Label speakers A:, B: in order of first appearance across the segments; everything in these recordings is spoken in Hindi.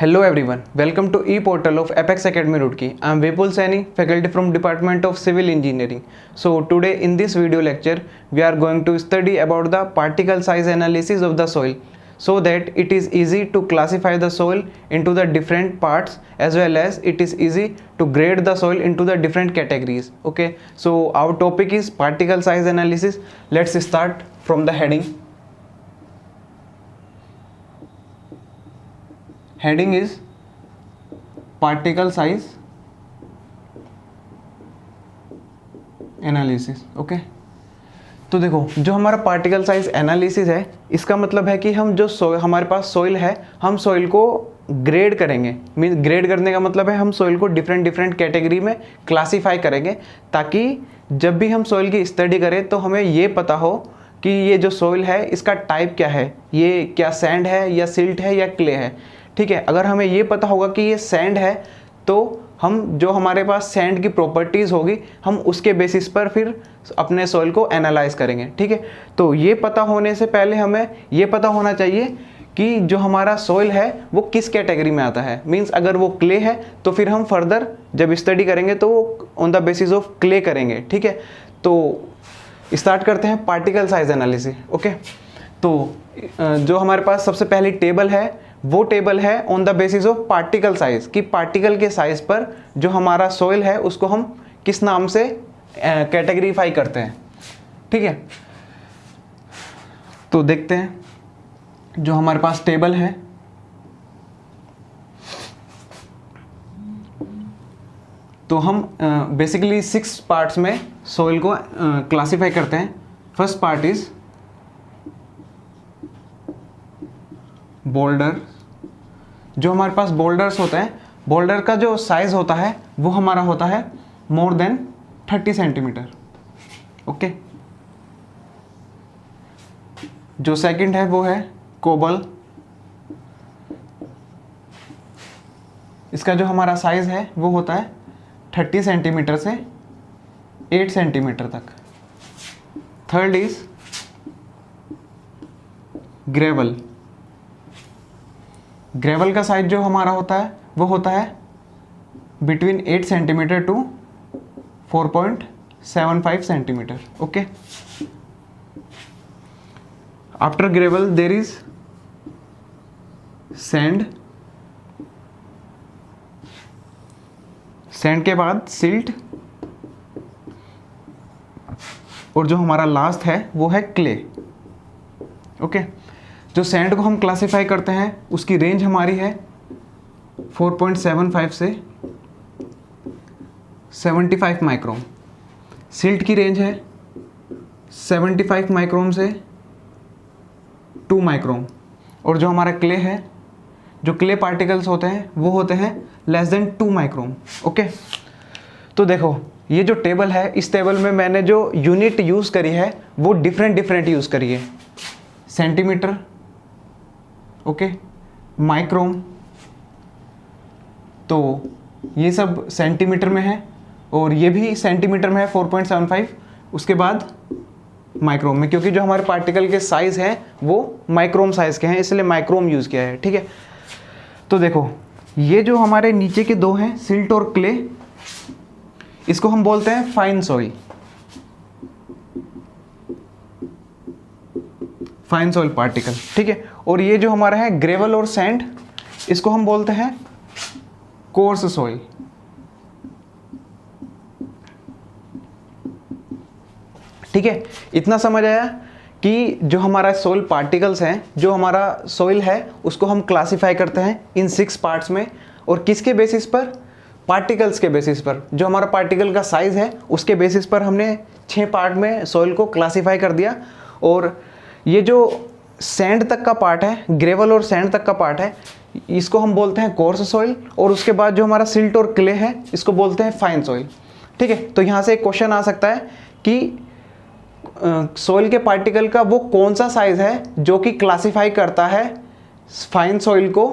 A: Hello everyone, welcome to e-portal of Apex Academy Roorkee. I am Vipul Saini, faculty from Department of Civil Engineering. So today in this video lecture, we are going to study about the particle size analysis of the soil so that it is easy to classify the soil into the different parts as well as it is easy to grade the soil into the different categories. Okay, so our topic is particle size analysis. Let's start from the heading. Heading is particle size analysis. Okay, तो देखो जो हमारा पार्टिकल साइज एनालिसिस है इसका मतलब है कि हम जो हमारे पास सॉइल है हम सॉइल को ग्रेड करेंगे। मीन ग्रेड करने का मतलब है हम सॉइल को डिफरेंट कैटेगरी में क्लासीफाई करेंगे ताकि जब भी हम सॉइल की स्टडी करें तो हमें ये पता हो कि ये जो सॉइल है इसका टाइप क्या है, ये क्या सैंड है या सिल्ट है या क्ले है। ठीक है, अगर हमें ये पता होगा कि ये सैंड है तो हम जो हमारे पास सैंड की प्रॉपर्टीज़ होगी हम उसके बेसिस पर फिर अपने सॉइल को एनालाइज करेंगे। ठीक है, तो ये पता होने से पहले हमें ये पता होना चाहिए कि जो हमारा सॉइल है वो किस कैटेगरी में आता है। मींस अगर वो क्ले है तो फिर हम फर्दर जब स्टडी करेंगे तो वो on the basis of clay करेंगे। ठीक है, तो स्टार्ट करते हैं पार्टिकल साइज एनालिसिस। ओके, तो जो हमारे पास सबसे पहली टेबल है वो टेबल है on the basis of particle size कि पार्टिकल के साइज पर जो हमारा सॉइल है उसको हम किस नाम से कैटेगरीफाई करते हैं। ठीक है, तो देखते हैं जो हमारे पास टेबल है तो हम बेसिकली 6 पार्ट्स में सॉइल को क्लासिफाई करते हैं। First part is boulder. जो हमारे पास बोल्डर्स होते हैं, बोल्डर का जो साइज होता है वो हमारा होता है मोर देन 30 सेंटीमीटर। ओके, जो सेकंड है वो है कोबल। इसका जो हमारा साइज है वो होता है 30 सेंटीमीटर से 8 सेंटीमीटर तक। Third is gravel. ग्रेवल का साइज जो हमारा होता है वो होता है between 8 centimetre to 4.75 centimetre. Okay, after gravel there is sand. Sand के बाद सिल्ट और जो हमारा लास्ट है वो है क्ले। ओके, जो सैंड को हम क्लासिफाई करते हैं उसकी रेंज हमारी है 4.75 से 75 माइक्रोन। सिल्ट की रेंज है 75 माइक्रोन से 2 माइक्रोन। और जो हमारा क्ले है, जो क्ले पार्टिकल्स होते हैं वो होते हैं लेस देन 2 माइक्रोन। ओके, तो देखो ये जो टेबल है इस टेबल में मैंने जो यूनिट यूज़ करी है वो डिफरेंट यूज़ करी है। सेंटीमीटर, ओके, माइक्रोन, तो ये सब सेंटीमीटर में है और ये भी सेंटीमीटर में है 4.75। उसके बाद माइक्रोन में, क्योंकि जो हमारे पार्टिकल के साइज हैं वो माइक्रोन साइज के हैं इसलिए माइक्रोन यूज़ किया है। ठीक है, तो देखो ये जो हमारे नीचे के दो हैं सिल्ट और क्ले, इसको हम बोलते हैं fine soil. Fine soil particle. ठीक है, और ये जो हमारा है ग्रेवल और सैंड, इसको हम बोलते हैं कोर्स सॉइल। ठीक है, इतना समझ आया कि जो हमारा सॉइल पार्टिकल्स हैं, जो हमारा सॉइल है उसको हम क्लासिफाई करते हैं इन 6 पार्ट्स में। और किसके बेसिस पर? पार्टिकल्स के बेसिस पर। जो हमारा पार्टिकल का साइज है उसके बेसिस पर हमने 6 पार्ट में सॉइल को क्लासिफाई कर दिया। और ये जो सैंड तक का पार्ट है, ग्रेवल और सैंड तक का पार्ट है, इसको हम बोलते हैं कोर्स सॉइल। और उसके बाद जो हमारा सिल्ट और क्ले है इसको बोलते हैं फाइन सॉइल। ठीक है, तो यहाँ से एक क्वेश्चन आ सकता है कि सॉइल के पार्टिकल का वो कौन सा साइज है जो कि क्लासिफाई करता है फाइन सॉइल को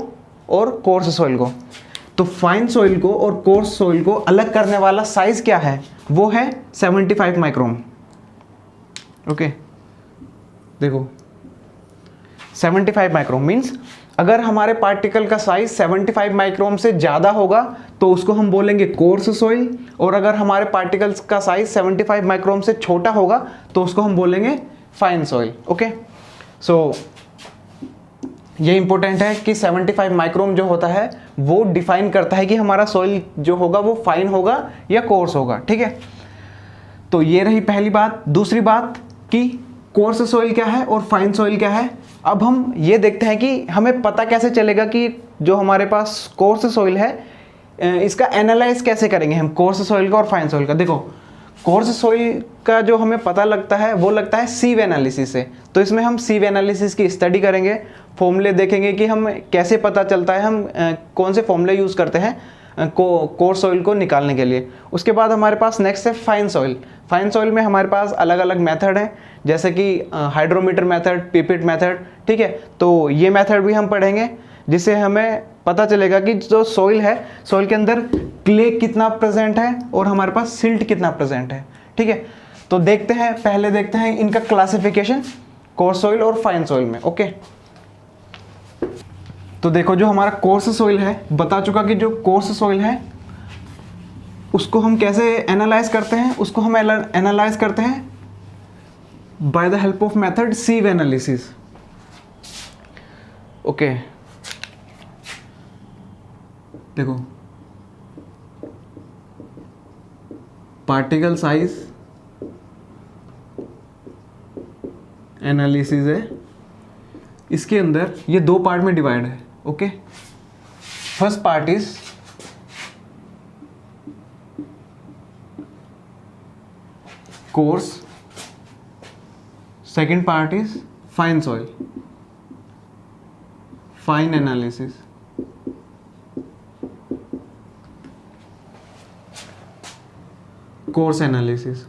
A: और कोर्स सॉइल को। तो फाइन सॉइल को और कोर्स सॉइल को अलग करने वाला साइज क्या है? वो है 75 माइक्रोन। ओके, देखो 75 माइक्रोन मीन्स अगर हमारे पार्टिकल का साइज 75 माइक्रोन से ज़्यादा होगा तो उसको हम बोलेंगे कोर्स सॉइल, और अगर हमारे पार्टिकल्स का साइज 75 माइक्रोन से छोटा होगा तो उसको हम बोलेंगे फाइन सॉइल। ओके, सो ये इंपॉर्टेंट है कि 75 माइक्रोन जो होता है वो डिफाइन करता है कि हमारा सॉइल जो होगा वो फाइन होगा या कोर्स होगा। ठीक है, तो ये रही पहली बात। दूसरी बात कि कोर्स सॉइल क्या है और फाइन सॉइल क्या है। अब हम ये देखते हैं कि हमें पता कैसे चलेगा कि जो हमारे पास कोर्स सॉइल है इसका एनालाइज कैसे करेंगे हम कोर्स सॉइल का और फाइन सॉइल का। देखो, कोर्स सॉइल का जो हमें पता लगता है वो लगता है सीव एनालिसिस से। तो इसमें हम सीव एनालिसिस की स्टडी करेंगे, फॉर्मूले देखेंगे कि हम कैसे पता चलता है, हम कौन से फॉर्मूले यूज़ करते हैं कोर्स सॉइल को निकालने के लिए। उसके बाद हमारे पास नेक्स्ट है फाइन सॉइल। फाइन सॉइल में हमारे पास अलग अलग मेथड हैं, जैसे कि हाइड्रोमीटर मेथड, पिपेट मेथड। ठीक है, तो ये मेथड भी हम पढ़ेंगे जिससे हमें पता चलेगा कि जो सॉइल है, सॉइल के अंदर क्ले कितना प्रेजेंट है और हमारे पास सिल्ट कितना प्रेजेंट है। ठीक है, तो देखते हैं, पहले देखते हैं इनका क्लासिफिकेशन कोर्स सॉइल और फाइन सॉइल में। ओके, तो देखो जो हमारा कोर्स सॉइल है, बता चुका कि जो कोर्स सॉइल है उसको हम कैसे एनालाइज करते हैं। उसको हम एनालाइज करते हैं by the help of method sieve analysis. Okay, देखो पार्टिकल साइज एनालिसिस है, इसके अंदर ये दो पार्ट में डिवाइड है। Okay, first part is coarse, second part is fine soil, fine analysis. Coarse analysis.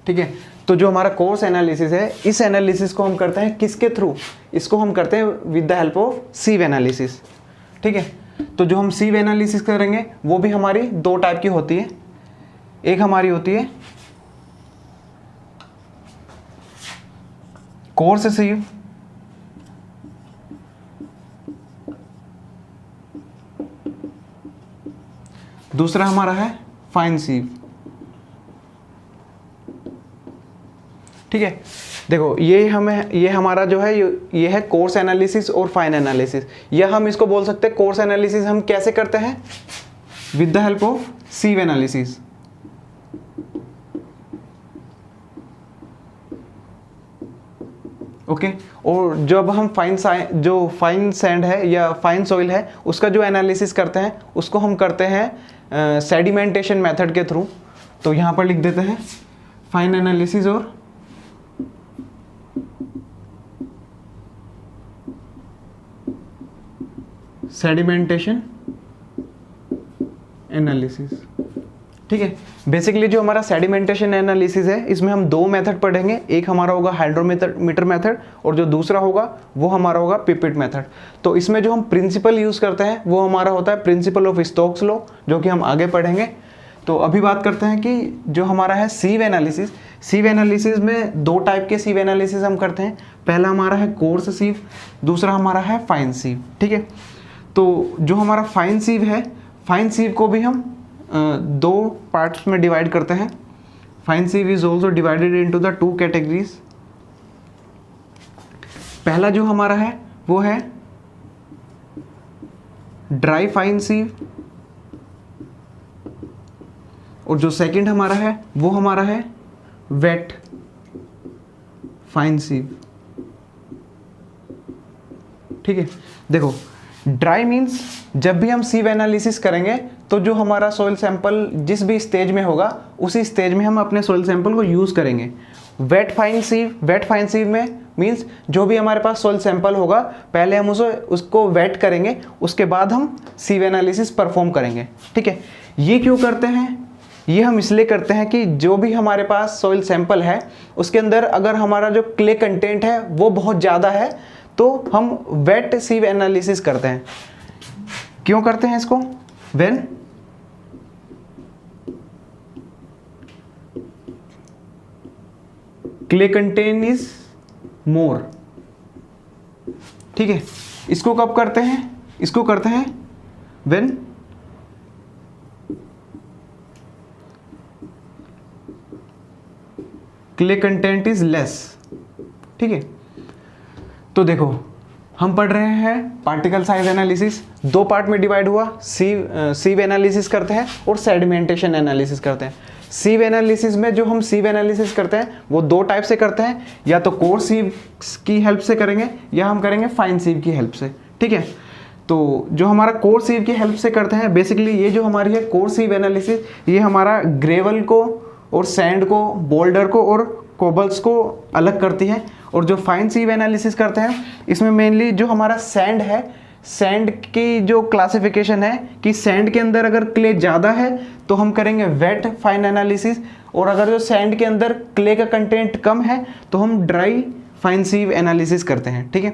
A: ठीक है, तो जो हमारा कोर्स एनालिसिस है, इस एनालिसिस को हम करते हैं किसके थ्रू? इसको हम करते हैं with the help of sieve analysis. ठीक है, तो जो हम सीव एनालिसिस करेंगे वो भी हमारी दो टाइप की होती है। एक हमारी होती है कोर्स सीव, दूसरा हमारा है फाइन सीव। ठीक है, देखो ये हमारा जो है ये है कोर्स एनालिसिस और फाइन एनालिसिस। या हम इसको बोल सकते हैं कोर्स एनालिसिस हम कैसे करते हैं? With the help of sieve analysis. Okay, और जब हम जो फाइन सैंड है या फाइन सॉइल है उसका जो एनालिसिस करते हैं उसको हम करते हैं सेडिमेंटेशन मेथड के थ्रू। तो यहाँ पर लिख देते हैं फाइन एनालिसिस और सेडिमेंटेशन एनालिसिस। ठीक है, बेसिकली जो हमारा सेडिमेंटेशन एनालिसिस है इसमें हम दो मेथड पढ़ेंगे। एक हमारा होगा हाइड्रोमीटर मेथड और जो दूसरा होगा वो हमारा होगा पिपेट मेथड। तो इसमें जो हम प्रिंसिपल यूज़ करते हैं वो हमारा होता है प्रिंसिपल ऑफ स्टोक्स लॉ, जो कि हम आगे पढ़ेंगे। तो अभी बात करते हैं कि जो हमारा है सीव एनालिसिस। सीव एनालिसिस में दो टाइप के सीव एनालिसिस हम करते हैं। पहला हमारा है कोर्स सीव, दूसरा हमारा है फाइन सीव। ठीक है, तो जो हमारा फाइन सीव है, फाइन सीव को भी हम दो पार्ट्स में डिवाइड करते हैं। Fine sieve is also divided into the two categories. पहला जो हमारा है वो है ड्राई फाइन सीव, और जो सेकंड हमारा है वो हमारा है वेट फाइन सीव। ठीक है, देखो ड्राई मीन्स जब भी हम सीव एनालिसिस करेंगे तो जो हमारा सॉइल सैंपल जिस भी स्टेज में होगा उसी स्टेज में हम अपने सॉइल सैंपल को यूज़ करेंगे। वेट फाइन सीव में मीन्स जो भी हमारे पास सॉइल सैंपल होगा पहले हम उसको वेट करेंगे, उसके बाद हम सीव एनालिसिस परफॉर्म करेंगे। ठीक है, ये क्यों करते हैं? ये हम इसलिए करते हैं कि जो भी हमारे पास सॉइल सैंपल है उसके अंदर अगर हमारा जो क्ले कंटेंट है वो बहुत ज़्यादा है तो हम वेट सीव एनालिसिस करते हैं। क्यों करते हैं इसको? When clay content is more, ठीक है। इसको कब करते हैं, इसको करते हैं when clay content is less. ठीक है, तो देखो हम पढ़ रहे हैं पार्टिकल साइज एनालिसिस, दो पार्ट में डिवाइड हुआ, सीव एनालिसिस करते हैं और सेडिमेंटेशन एनालिसिस करते हैं। सीव एनालिसिस में जो हम सीव एनालिसिस करते हैं वो दो टाइप से करते हैं, या तो कोर सीव की हेल्प से करेंगे या हम करेंगे फाइन सीव की हेल्प से। ठीक है, तो जो हमारा कोर सीव की हेल्प से करते हैं, बेसिकली ये जो हमारी है कोर सीव एनालिसिस, ये हमारा ग्रेवल को और सैंड को, बोल्डर को और कोबल्स को अलग करती है। और जो फाइन सीव एनालिसिस करते हैं इसमें मेनली जो हमारा सैंड है, सैंड की जो क्लासिफिकेशन है कि सैंड के अंदर अगर क्ले ज़्यादा है तो हम करेंगे वेट फाइन एनालिसिस, और अगर जो सैंड के अंदर क्ले का कंटेंट कम है तो हम ड्राई फाइन सीव एनालिसिस करते हैं। ठीक है,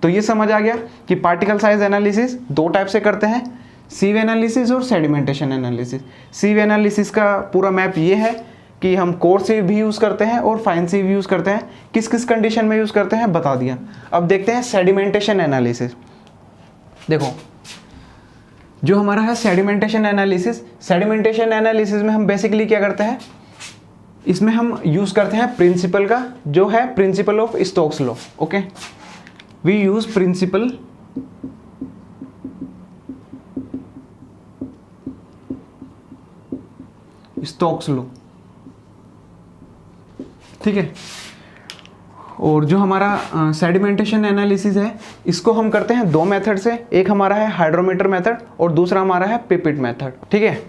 A: तो ये समझ आ गया कि पार्टिकल साइज एनालिसिस दो टाइप से करते हैं, सीव एनालिसिस और सेडिमेंटेशन एनालिसिस। सीव एनालिसिस का पूरा मैप ये है कि हम कोर सीव भी यूज़ करते हैं और फाइन सीव यूज़ करते हैं, किस किस कंडीशन में यूज़ करते हैं बता दिया। अब देखते हैं सेडिमेंटेशन एनालिसिस। देखो जो हमारा है सेडिमेंटेशन एनालिसिस, सेडिमेंटेशन एनालिसिस में हम बेसिकली क्या करते हैं, इसमें हम यूज़ करते हैं प्रिंसिपल का, जो है principle of Stokes law. Okay, we use principle Stokes law. ठीक है, और जो हमारा सेडिमेंटेशन एनालिसिस है इसको हम करते हैं दो मेथड से, एक हमारा है हाइड्रोमीटर मेथड और दूसरा हमारा है पिपेट मेथड। ठीक है,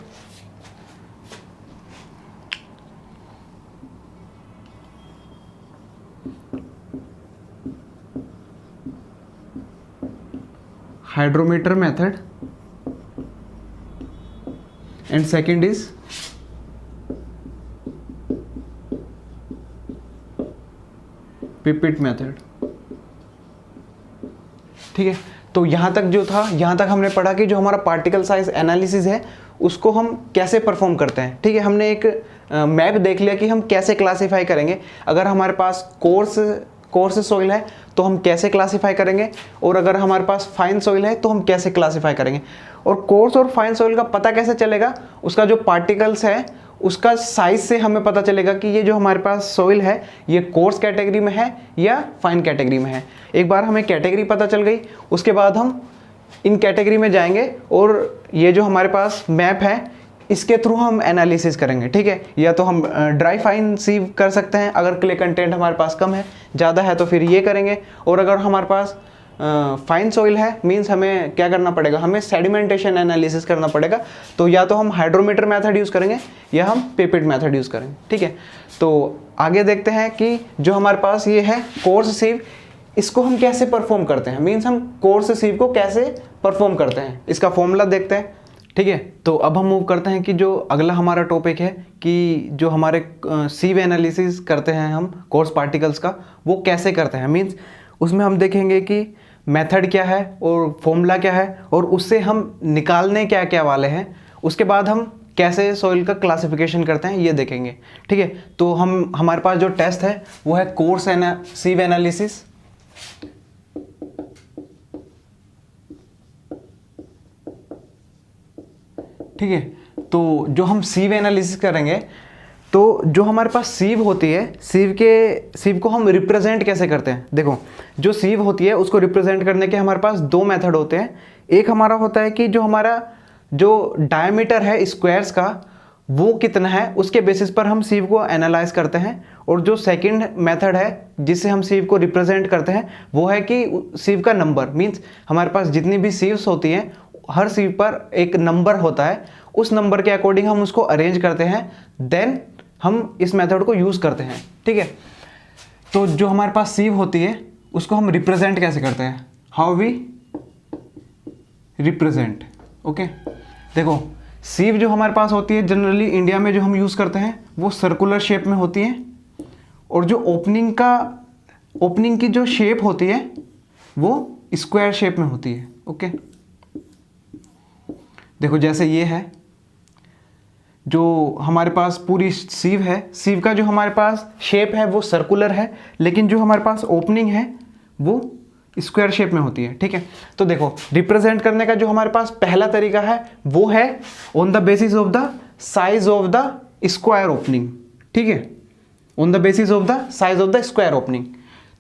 A: hydrometer method and second is pipette method. ठीक है, तो यहां तक जो था, यहां तक हमने पढ़ा कि जो हमारा पार्टिकल साइज एनालिसिस है उसको हम कैसे परफॉर्म करते हैं। ठीक है, हमने एक मैप देख लिया कि हम कैसे क्लासिफाई करेंगे, अगर हमारे पास कोर्स सॉइल है तो हम कैसे क्लासिफाई करेंगे, और अगर हमारे पास फाइन सॉइल है तो हम कैसे क्लासिफाई करेंगे। और कोर्स और फाइन सॉइल का पता कैसे चलेगा, उसका जो पार्टिकल्स है उसका साइज से हमें पता चलेगा कि ये जो हमारे पास सॉइल है ये कोर्स कैटेगरी में है या फाइन कैटेगरी में है। एक बार हमें कैटेगरी पता चल गई, उसके बाद हम इन कैटेगरी में जाएंगे और ये जो हमारे पास मैप है इसके थ्रू हम एनालिसिस करेंगे। ठीक है, या तो हम ड्राई फाइन सीव कर सकते हैं, अगर क्ले कंटेंट हमारे पास कम है, ज़्यादा है तो फिर ये करेंगे, और अगर हमारे पास फाइन सॉइल है मींस हमें क्या करना पड़ेगा, हमें सेडिमेंटेशन एनालिसिस करना पड़ेगा। तो या तो हम हाइड्रोमीटर मेथड यूज़ करेंगे या हम पिपेट मेथड यूज़ करेंगे। ठीक है, तो आगे देखते हैं कि जो हमारे पास ये है कोर्स सीव, इसको हम कैसे परफॉर्म करते हैं, मींस हम कोर्स सीव को कैसे परफॉर्म करते हैं, इसका फॉर्मूला देखते हैं। ठीक है, तो अब हम मूव करते हैं कि जो अगला हमारा टॉपिक है कि जो हमारे सीव एनालिसिस करते हैं हम कोर्स पार्टिकल्स का, वो कैसे करते हैं। मींस उसमें हम देखेंगे कि मेथड क्या है और फॉर्मूला क्या है, और उससे हम निकालने क्या क्या वाले हैं, उसके बाद हम कैसे सॉइल का क्लासिफिकेशन करते हैं ये देखेंगे। ठीक है, तो हमारे पास जो टेस्ट है वो है कोर्स सीव एनालिसिस। ठीक है, तो जो हम सीव एनालिसिस करेंगे, तो जो हमारे पास सीव होती है, सीव को हम रिप्रेजेंट कैसे करते हैं। देखो जो सीव होती है उसको रिप्रेजेंट करने के हमारे पास दो मेथड होते हैं। एक हमारा होता है कि जो हमारा जो डायमीटर है स्क्वायर्स का वो कितना है, उसके बेसिस पर हम सीव को एनालाइज करते हैं। और जो सेकंड मेथड है जिससे हम सीव को रिप्रेजेंट करते हैं वो है कि सीव का नंबर, मींस हमारे पास जितनी भी सीव्स होती हैं हर सीव पर एक नंबर होता है, उस नंबर के अकॉर्डिंग हम उसको अरेंज करते हैं, देन हम इस मेथड को यूज़ करते हैं। ठीक है, तो जो हमारे पास सीव होती है उसको हम रिप्रेजेंट कैसे करते हैं, हाउ वी रिप्रेजेंट। ओके, देखो सीव जो हमारे पास होती है जनरली इंडिया में जो हम यूज़ करते हैं वो सर्कुलर शेप में होती है, और जो ओपनिंग की जो शेप होती है वो स्क्वायर शेप में होती है। ओके, देखो जैसे ये है, जो हमारे पास पूरी सीव है, सीव का जो हमारे पास शेप है वो सर्कुलर है, लेकिन जो हमारे पास ओपनिंग है वो स्क्वायर शेप में होती है, ठीक है। तो देखो रिप्रेजेंट करने का जो हमारे पास पहला तरीका है वो है on the basis of the size of the square opening, ठीक है, on the basis of the size of the square opening.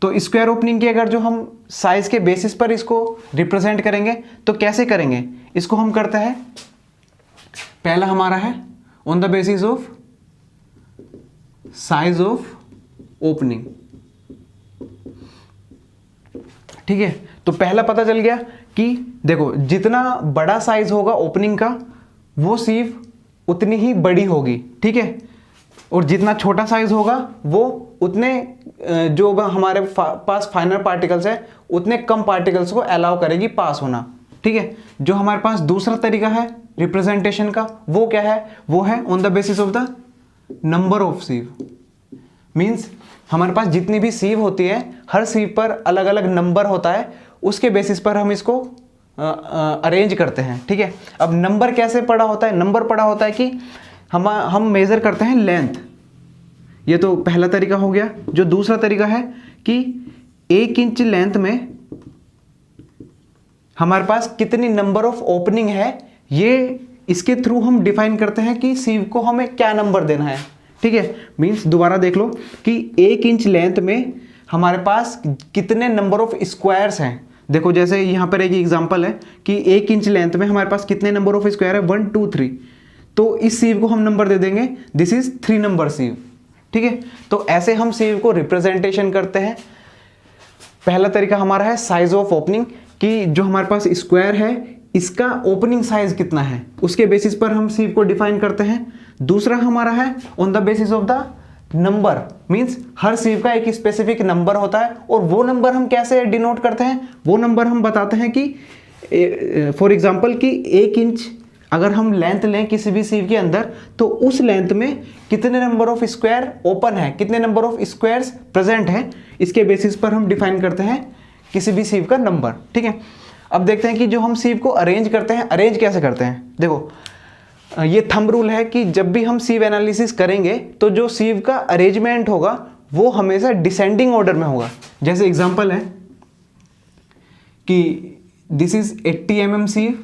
A: तो स्क्वायर ओपनिंग की अगर जो हम साइज के बेसिस पर इसको रिप्रेजेंट करेंगे तो कैसे करेंगे, इसको हम करते हैं, पहला हमारा है on the basis of size of opening, ठीक है। तो पहला पता चल गया कि देखो जितना बड़ा साइज होगा ओपनिंग का वो सिर्फ उतनी ही बड़ी होगी, ठीक है, और जितना छोटा साइज होगा वो उतने जो हमारे पास फाइनल पार्टिकल्स है उतने कम पार्टिकल्स को अलाउ करेगी पास होना, ठीक है। जो हमारे पास दूसरा तरीका है रिप्रेजेंटेशन का वो क्या है, वो है on the basis of the number of sieve. Means हमारे पास जितनी भी सीव होती है हर सीव पर अलग अलग नंबर होता है, उसके बेसिस पर हम इसको अरेंज करते हैं, ठीक है। अब नंबर कैसे पड़ा होता है, नंबर पड़ा होता है कि हम मेजर करते हैं लेंथ, ये तो पहला तरीका हो गया। जो दूसरा तरीका है कि 1 इंच लेंथ में हमारे पास कितनी नंबर ऑफ ओपनिंग है, ये इसके थ्रू हम डिफाइन करते हैं कि सीव को हमें क्या नंबर देना है, ठीक है। मीन्स दोबारा देख लो कि 1 इंच लेंथ में हमारे पास कितने नंबर ऑफ स्क्वायर्स हैं। देखो जैसे यहाँ पर एक एग्जांपल है कि 1 इंच लेंथ में हमारे पास कितने नंबर ऑफ स्क्वायर है, 1 2 3, तो इस सीव को हम नंबर दे देंगे दिस इज 3 नंबर सीव, ठीक है। तो ऐसे हम सीव को रिप्रेजेंटेशन करते हैं। पहला तरीका हमारा है साइज ऑफ ओपनिंग, कि जो हमारे पास स्क्वायर है इसका ओपनिंग साइज कितना है उसके बेसिस पर हम सीव को डिफाइन करते हैं। दूसरा हमारा है on the basis of the number, means हर सीव का एक स्पेसिफिक नंबर होता है और वो नंबर हम कैसे डिनोट करते हैं, वो नंबर हम बताते हैं कि फॉर एग्जांपल कि 1 इंच अगर हम लेंथ लें किसी भी सीव के अंदर तो उस लेंथ में कितने नंबर ऑफ स्क्वायर ओपन है, कितने नंबर ऑफ स्क्वायर्स प्रेजेंट हैं, इसके बेसिस पर हम डिफाइन करते हैं किसी भी सीव का नंबर, ठीक है। अब देखते हैं कि जो हम सीव को अरेंज करते हैं, अरेंज कैसे करते हैं। देखो ये थंब रूल है कि जब भी हम सीव एनालिसिस करेंगे तो जो सीव का अरेंजमेंट होगा वो हमेशा डिसेंडिंग ऑर्डर में होगा। जैसे एग्जांपल है कि दिस इज 80 mm सीव,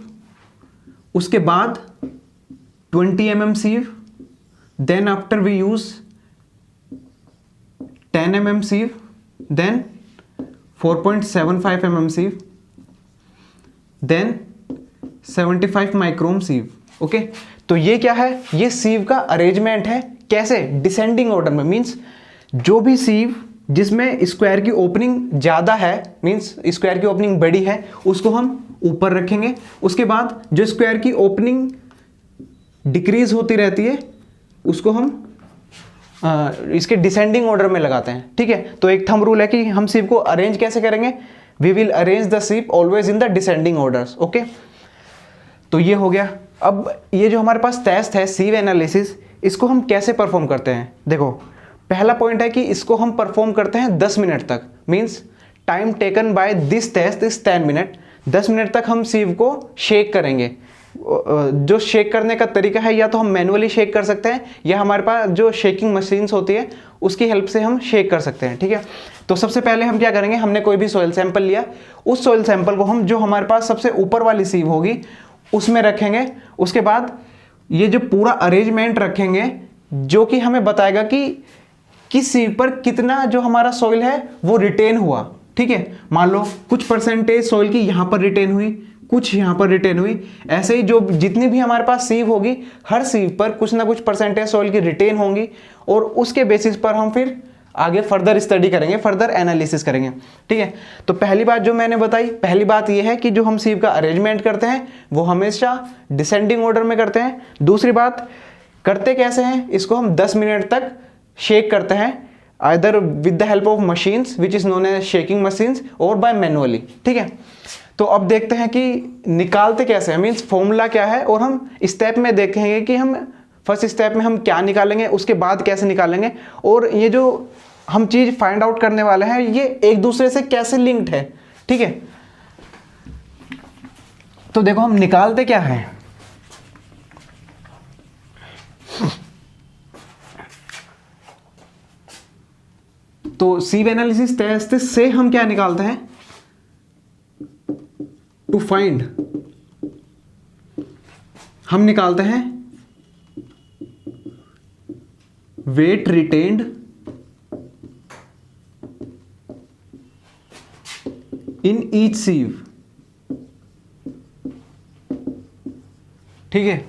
A: उसके बाद 20 mm sieve, then after we use 10 mm sieve, then 4.75 mm sieve, then 75 micron sieve, okay. तो ये क्या है, ये सीव का अरेंजमेंट है, कैसे, डिसेंडिंग ऑर्डर में। मींस जो भी सीव जिसमें स्क्वायर की ओपनिंग ज़्यादा है, मींस स्क्वायर की ओपनिंग बड़ी है, उसको हम ऊपर रखेंगे। उसके बाद जो स्क्वायर की ओपनिंग डिक्रीज होती रहती है उसको हम इसके डिसेंडिंग ऑर्डर में लगाते हैं, ठीक है। तो एक थंब रूल है कि हम सीव को अरेंज कैसे करेंगे, we will arrange the sieve always in the descending orders, okay. तो ये हो गया। अब ये जो हमारे पास टेस्ट है सीव एनालिसिस, इसको हम कैसे परफॉर्म करते हैं। देखो पहला पॉइंट है कि इसको हम परफॉर्म करते हैं 10 मिनट तक, means time taken by this test is 10 minute. 10 minute तक हम सीव को शेक करेंगे। जो शेक करने का तरीका है या तो हम मैनुअली शेक कर सकते हैं या हमारे पास जो शेकिंग मशीन्स होती है उसकी हेल्प से हम शेक कर सकते हैं, ठीक है। तो सबसे पहले हम क्या करेंगे, हमने कोई भी सॉइल सैंपल लिया, उस सॉइल सैंपल को हम जो हमारे पास सबसे ऊपर वाली सीव होगी उसमें रखेंगे। उसके बाद ये जो पूरा अरेंजमेंट रखेंगे जो कि हमें बताएगा कि किस सीव पर कितना जो हमारा सॉइल है वो रिटेन हुआ, ठीक है। मान लो कुछ परसेंटेज सॉइल की यहाँ पर रिटेन हुई, कुछ यहाँ पर रिटेन हुई, ऐसे ही जो जितनी भी हमारे पास सीव होगी हर सीव पर कुछ ना कुछ परसेंटेज सॉइल की रिटेन होंगी और उसके बेसिस पर हम फिर आगे फर्दर स्टडी करेंगे, फर्दर एनालिसिस करेंगे, ठीक है। तो पहली बात जो मैंने बताई, पहली बात यह है कि जो हम सीव का अरेंजमेंट करते हैं वो हमेशा डिसेंडिंग ऑर्डर में करते हैं। दूसरी बात करते कैसे हैं, इसको हम 10 मिनट तक शेक करते हैं, either with the help of machines which is known as shaking machines और बाय मैनुअली, ठीक है। तो अब देखते हैं कि निकालते कैसे हैं, मीन्स फॉर्मूला क्या है, और हम स्टेप में देखेंगे कि हम फर्स्ट स्टेप में हम क्या निकालेंगे, उसके बाद कैसे निकालेंगे, और ये जो हम चीज फाइंड आउट करने वाले हैं ये एक दूसरे से कैसे लिंक्ड है, ठीक है। तो देखो हम निकालते क्या है, तो सीव एनालिसिस टेस्ट से हम क्या निकालते हैं, टू फाइंड हम निकालते हैं वेट रिटेन्ड इन ईच सीव। ठीक है,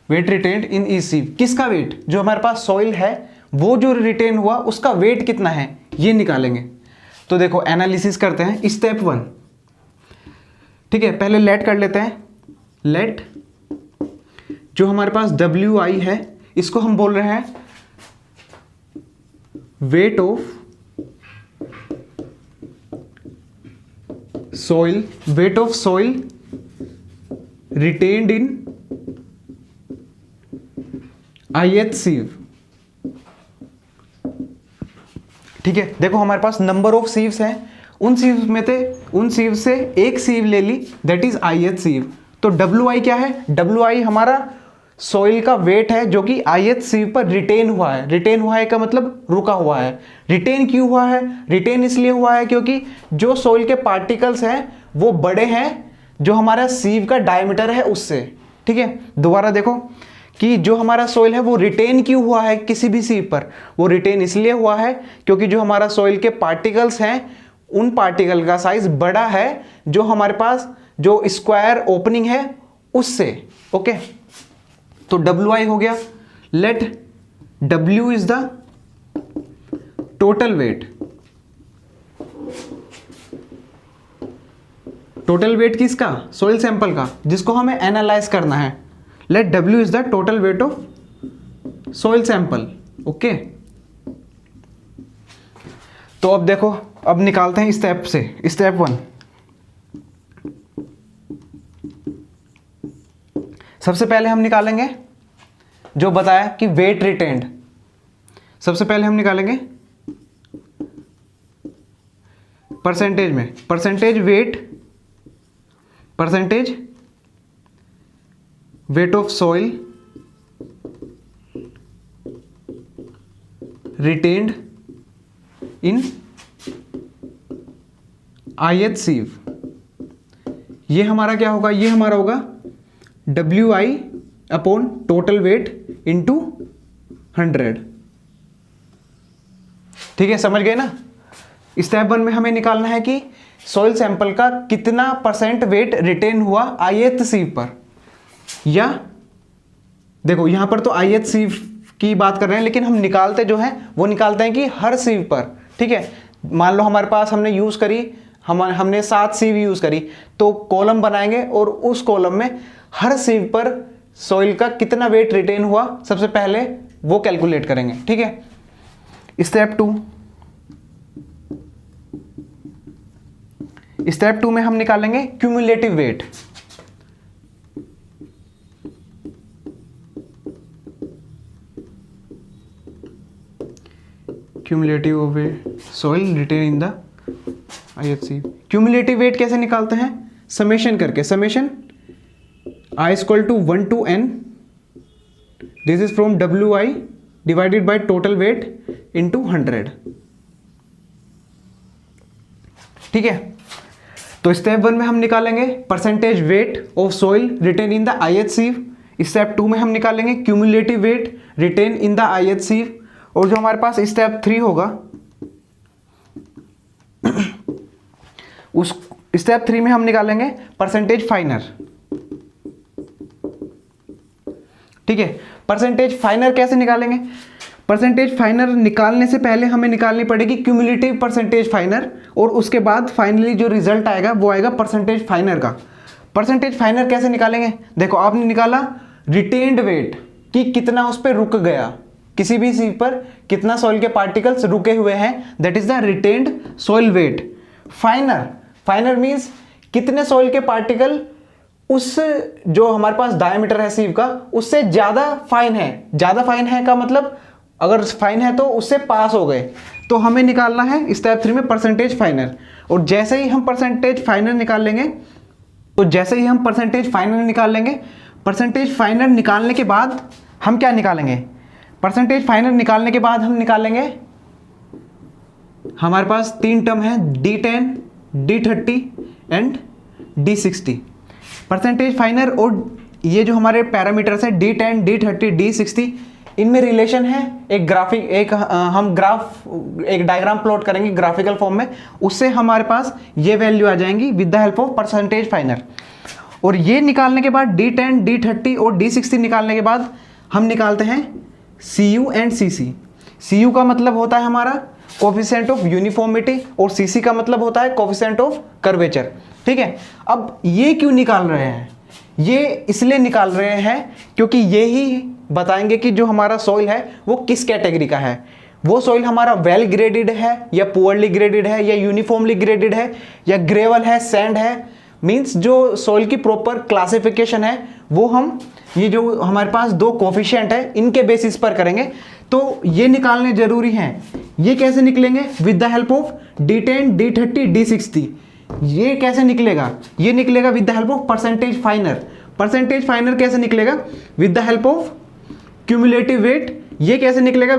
A: वेट रिटेन्ड इन ईच सीव, किसका वेट, जो हमारे पास सॉइल है वो जो रिटेन हुआ उसका वेट कितना है ये निकालेंगे। तो देखो एनालिसिस करते हैं स्टेप 1। ठीक है, पहले लेट कर लेते हैं। लेट जो हमारे पास WI है इसको हम बोल रहे हैं weight of soil, weight of soil retained in ith sieve। ठीक है, देखो हमारे पास नंबर ऑफ सीव्स हैं, उन सीव से एक सीव ले ली, दैट इज ith सीव। तो WI क्या है, WI हमारा सॉइल का वेट है जो कि ith सीव पर रिटेन हुआ है। रिटेन हुआ है का मतलब रुका हुआ है। रिटेन क्यों हुआ है, रिटेन इसलिए हुआ है क्योंकि जो सॉइल के पार्टिकल्स हैं वो बड़े हैं जो हमारा सीव का डायमीटर है उससे। ठीक है, दोबारा देखो कि जो हमारा सॉइल है वो रिटेन क्यों हुआ है किसी भी सीव पर, वो रिटेन इसलिए हुआ है क्योंकि जो हमारा सॉइल के पार्टिकल्स हैं उन पार्टिकल का साइज बड़ा है जो हमारे पास जो स्क्वायर ओपनिंग है उससे। ओके, तो WI हो गया। Let W is the total weight, total weight किसका, सॉइल सैंपल का जिसको हमें एनालाइज करना है। Let W is the total weight of soil sample. Okay, तो अब देखो, अब निकालते हैं स्टेप से, स्टेप 1। सबसे पहले हम निकालेंगे जो बताया कि वेट रिटेन्ड। सबसे पहले हम निकालेंगे परसेंटेज में, percentage weight of soil retained in ith सीव। ये हमारा क्या होगा, ये हमारा होगा WI upon total weight into 100। ठीक है, समझ गए ना। स्टेप 1 में हमें निकालना है कि सॉइल सैंपल का कितना परसेंट वेट रिटेन हुआ ith सीव पर। या देखो यहां पर तो ith सीव की बात कर रहे हैं, लेकिन हम निकालते जो है वो निकालते हैं कि हर सीव पर। ठीक है, मान लो हमारे पास हमने यूज करी, हमने 7 सीव यूज करी, तो कॉलम बनाएंगे और उस कॉलम में हर सीव पर सॉइल का कितना वेट रिटेन हुआ सबसे पहले वो कैलकुलेट करेंगे। ठीक है, स्टेप 2 में हम निकालेंगे cumulative weight. Cumulative weight soil retain in the ith sieve. Cumulative weight कैसे निकालते हैं, समेशन करके, summation I is equal to 1 to n, this is from WI divided by total weight into 100। ठीक है, तो स्टेप 1 में हम निकालेंगे percentage weight of soil retain in the ith sieve. Step 2 में हम निकालेंगे cumulative weight retain in the ith sieve. और जो हमारे पास स्टेप 3 होगा, उस स्टेप 3 में हम निकालेंगे परसेंटेज फाइनर। ठीक है, परसेंटेज फाइनर कैसे निकालेंगे, परसेंटेज फाइनर निकालने से पहले हमें निकालनी पड़ेगी क्यूमुलेटिव परसेंटेज फाइनर, और उसके बाद फाइनली जो रिजल्ट आएगा वो आएगा परसेंटेज फाइनर का। परसेंटेज फाइनर कैसे निकालेंगे, देखो आपने निकाला रिटेन्ड वेट कि कितना उस पर रुक गया, किसी भी सीव पर कितना सॉइल के पार्टिकल्स रुके हुए हैं, that is the retained soil weight. Finer means कितने सॉइल के पार्टिकल उस जो हमारे पास डायमीटर है सीव का उससे ज़्यादा फाइन है। ज़्यादा फाइन है का मतलब अगर फाइन है तो उससे पास हो गए। तो हमें निकालना है स्टेप 3 में परसेंटेज फाइनर। और जैसे ही हम परसेंटेज फाइनर निकाल लेंगे, परसेंटेज फाइनर निकालने के बाद हम क्या निकालेंगे, परसेंटेज फाइनर निकालने के बाद हम निकालेंगे हमारे पास 3 टर्म है D10, D30 and D60। Percentage फाइनर और ये जो हमारे पैरामीटर्स है D10, D30, D60, इनमें रिलेशन है। एक ग्राफिक हम एक डायग्राम प्लॉट करेंगे ग्राफिकल फॉर्म में, उससे हमारे पास ये वैल्यू आ जाएंगी with the help of percentage फाइनर। और ये निकालने के बाद D10, D30 और D60 निकालने के बाद हम निकालते हैं CU एंड CC। CU का मतलब होता है हमारा कोफिशिएंट ऑफ यूनिफॉर्मिटी और CC का मतलब होता है कोफिशिएंट ऑफ कर्वेचर। ठीक है, अब ये क्यों निकाल रहे हैं? ये इसलिए निकाल रहे हैं क्योंकि ये ही बताएंगे कि जो हमारा सॉइल है वो किस कैटेगरी का है। वो सॉइल हमारा वेल ग्रेडेड है या पुअरली ग्रेडेड है या यूनिफॉर्मली ग्रेडेड है या ग्रेवल है, सैंड है। मींस जो सॉइल की प्रॉपर क्लासिफिकेशन है वो हम ये जो हमारे पास 2 कोफिशिएंट है इनके बेसिस पर करेंगे। तो ये निकालने जरूरी हैं। ये कैसे निकलेंगे? With the help of D10, D30, D60। ये कैसे निकलेगा? ये निकलेगा with the help of percentage finer. Percentage finer कैसे निकलेगा? With the help of cumulative weight. ये कैसे निकलेगा?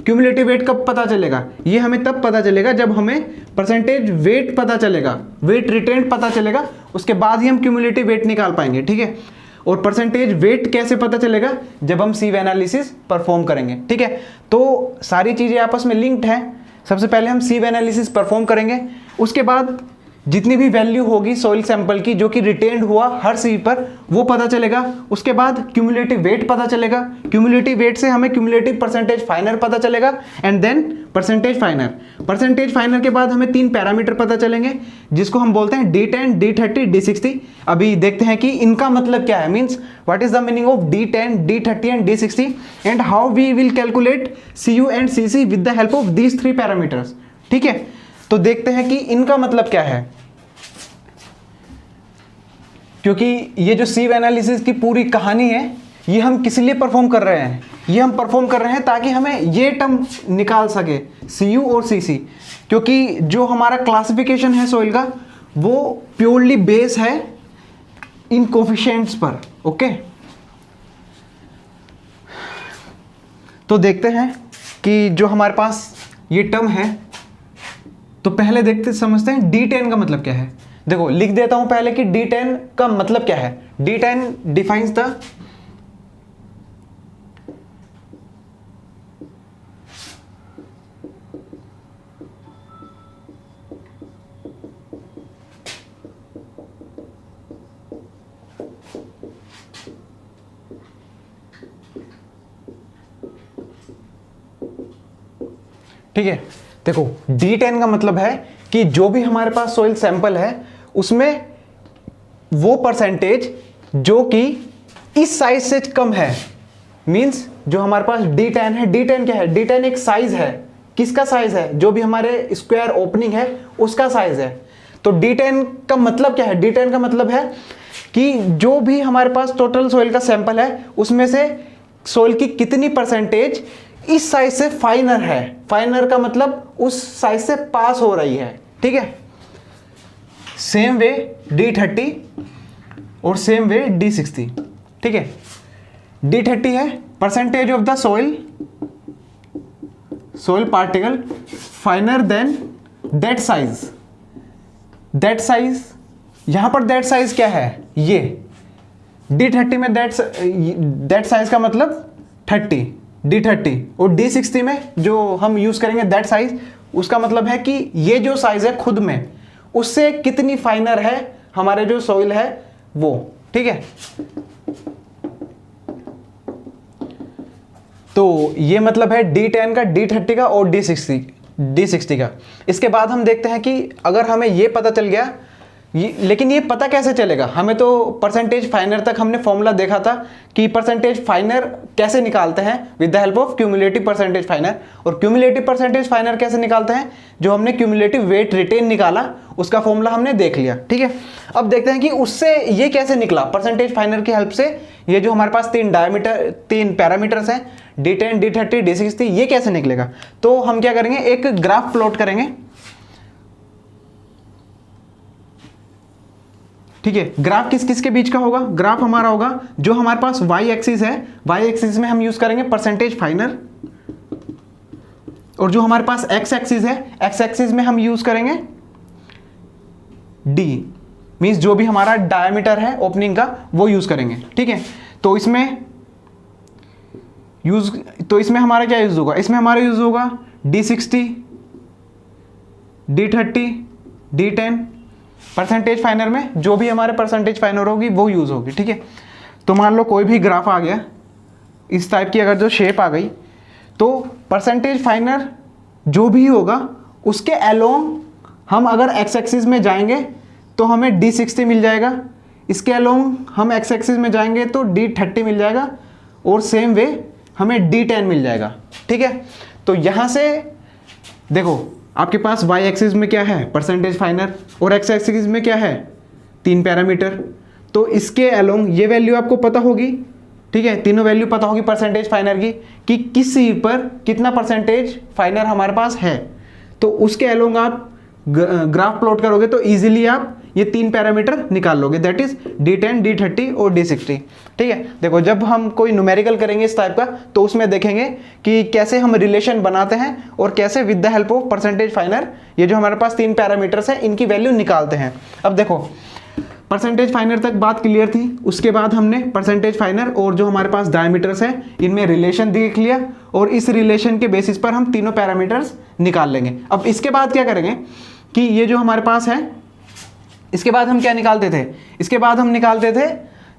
A: क्यूमुलेटिव वेट कब पता चलेगा? ये हमें तब पता चलेगा जब हमें परसेंटेज वेट पता चलेगा, वेट रिटेन्ड पता चलेगा, उसके बाद ही हम क्यूमुलेटिव वेट निकाल पाएंगे। ठीक है, और परसेंटेज वेट कैसे पता चलेगा? जब हम सीव एनालिसिस परफॉर्म करेंगे। ठीक है, तो सारी चीजें आपस में लिंक्ड हैं। सबसे पहले हम सीव एनालिसिस परफॉर्म करेंगे, उसके बाद जितनी भी वैल्यू होगी सॉइल सैंपल की जो कि रिटेन्ड हुआ हर सीव पर वो पता चलेगा। उसके बाद क्यूमुलेटिव वेट पता चलेगा, क्यूमुलेटिव वेट से हमें क्यूमुलेटिव परसेंटेज फाइनर पता चलेगा and then percentage finer. Percentage finer के बाद हमें 3 पैरामीटर पता चलेंगे जिसको हम बोलते हैं D10, D30, D60। अभी देखते हैं कि इनका मतलब क्या है, means what is the meaning of D10, D30 and D60 and how we will calculate CU and CC with the help of these 3 parameters. ठीक है, तो देखते हैं कि इनका मतलब क्या है, क्योंकि ये जो सीव एनालिसिस की पूरी कहानी है ये हम किस लिए परफॉर्म कर रहे हैं? ये हम परफॉर्म कर रहे हैं ताकि हमें ये टर्म निकाल सके CU और CC, क्योंकि जो हमारा क्लासिफिकेशन है सॉइल का वो प्योरली बेस है इन कोफिशिएंट्स पर। ओके, तो देखते हैं कि जो हमारे पास ये टर्म है, तो पहले देखते समझते हैं D10 का मतलब क्या है। देखो लिख देता हूं पहले कि D10 का मतलब क्या है। D10 डिफाइंस द ठीक है, देखो D10 का मतलब है कि जो भी हमारे पास सॉइल सैंपल है उसमें वो परसेंटेज जो कि इस साइज से कम है। मींस जो हमारे पास D10 है, D10 क्या है? D10 एक साइज है। किसका साइज है? जो भी हमारे स्क्वायर ओपनिंग है उसका साइज है। तो D10 का मतलब क्या है? D10 का मतलब है कि जो भी हमारे पास टोटल सॉइल का सैंपल है उसमें से सॉइल की कितनी परसेंटेज इस साइज से फाइनर है। फाइनर का मतलब उस साइज से पास हो रही है। ठीक है, सेम वे D30 और सेम वे D60। ठीक है, D30 है percentage of the soil particle finer than that size. That size, यहां पर दैट साइज क्या है? ये D30 में दैट साइज का मतलब 30 D30, और D60 में जो हम यूज करेंगे दैट साइज, उसका मतलब है कि ये जो साइज है खुद में उससे कितनी फाइनर है हमारे जो सॉइल है वो। ठीक है, तो ये मतलब है D10 का, D30 का और D60 का। इसके बाद हम देखते हैं कि अगर हमें ये पता चल गया, लेकिन ये पता कैसे चलेगा? हमें तो परसेंटेज फाइनर तक हमने फॉर्मूला देखा था कि परसेंटेज फाइनर कैसे निकालते हैं with the help of cumulative percentage फाइनर। और क्यूमुलेटिव परसेंटेज फाइनर कैसे निकालते हैं? जो हमने क्यूमुलेटिव वेट रिटेन निकाला उसका फॉर्मूला हमने देख लिया। ठीक है, अब देखते हैं कि उससे ये कैसे निकला परसेंटेज फाइनर की हेल्प से। ये जो हमारे पास 3 पैरामीटर्स हैं D10, D30, D60, ये कैसे निकलेगा? तो हम क्या करेंगे, एक ग्राफ प्लॉट करेंगे। ठीक है, ग्राफ किस किस के बीच का होगा? ग्राफ हमारा होगा जो हमारे पास y एक्सिस है, y एक्सिस में हम यूज करेंगे परसेंटेज फाइनर और जो हमारे पास एक्स एक्सिस है, एक्स एक्सिस में हम यूज करेंगे डी, मीन्स जो भी हमारा डायमीटर है ओपनिंग का वो यूज करेंगे, ठीक है। तो इसमें हमारा क्या यूज होगा, इसमें हमारा यूज होगा D60, D30, D10, परसेंटेज फाइनर में जो भी हमारे परसेंटेज फाइनर होगी वो यूज होगी, ठीक है। तो मान लो कोई भी ग्राफ आ गया इस टाइप की, अगर जो शेप आ गई तो परसेंटेज फाइनर जो भी होगा उसके अलोंग हम अगर एक्स एक्सिस में जाएंगे तो हमें D60 मिल जाएगा, इसके अलोंग हम एक्स एक्सिस में जाएंगे तो D30 मिल जाएगा, और सेम वे हमें D10 मिल जाएगा, ठीक है। तो यहाँ से देखो आपके पास y एक्सिस में क्या है, परसेंटेज फाइनर, और x एक्सिस में क्या है, 3 पैरामीटर। तो इसके अलोंग ये वैल्यू आपको पता होगी, ठीक है, तीनों वैल्यू पता होगी परसेंटेज फाइनर की कि किस सी पर कितना परसेंटेज फाइनर हमारे पास है। तो उसके अलोंग आप ग्राफ प्लॉट करोगे तो इजीली आप ये 3 पैरामीटर निकाल लोगे, दैट इज D10, D30 और D60, ठीक है। देखो जब हम कोई न्यूमेरिकल करेंगे इस टाइप का तो उसमें देखेंगे कि कैसे हम रिलेशन बनाते हैं और कैसे with the help of percentage फाइनर ये जो हमारे पास 3 पैरामीटर्स हैं इनकी वैल्यू निकालते हैं। अब देखो परसेंटेज फाइनर तक बात क्लियर थी, उसके बाद हमने परसेंटेज फाइनर और जो हमारे पास डायमीटर्स हैं इनमें रिलेशन देख लिया, और इस रिलेशन के बेसिस पर हम तीनों पैरामीटर्स निकाल लेंगे। अब इसके बाद क्या करेंगे कि ये जो हमारे पास है, इसके बाद हम क्या निकालते थे, इसके बाद हम निकालते थे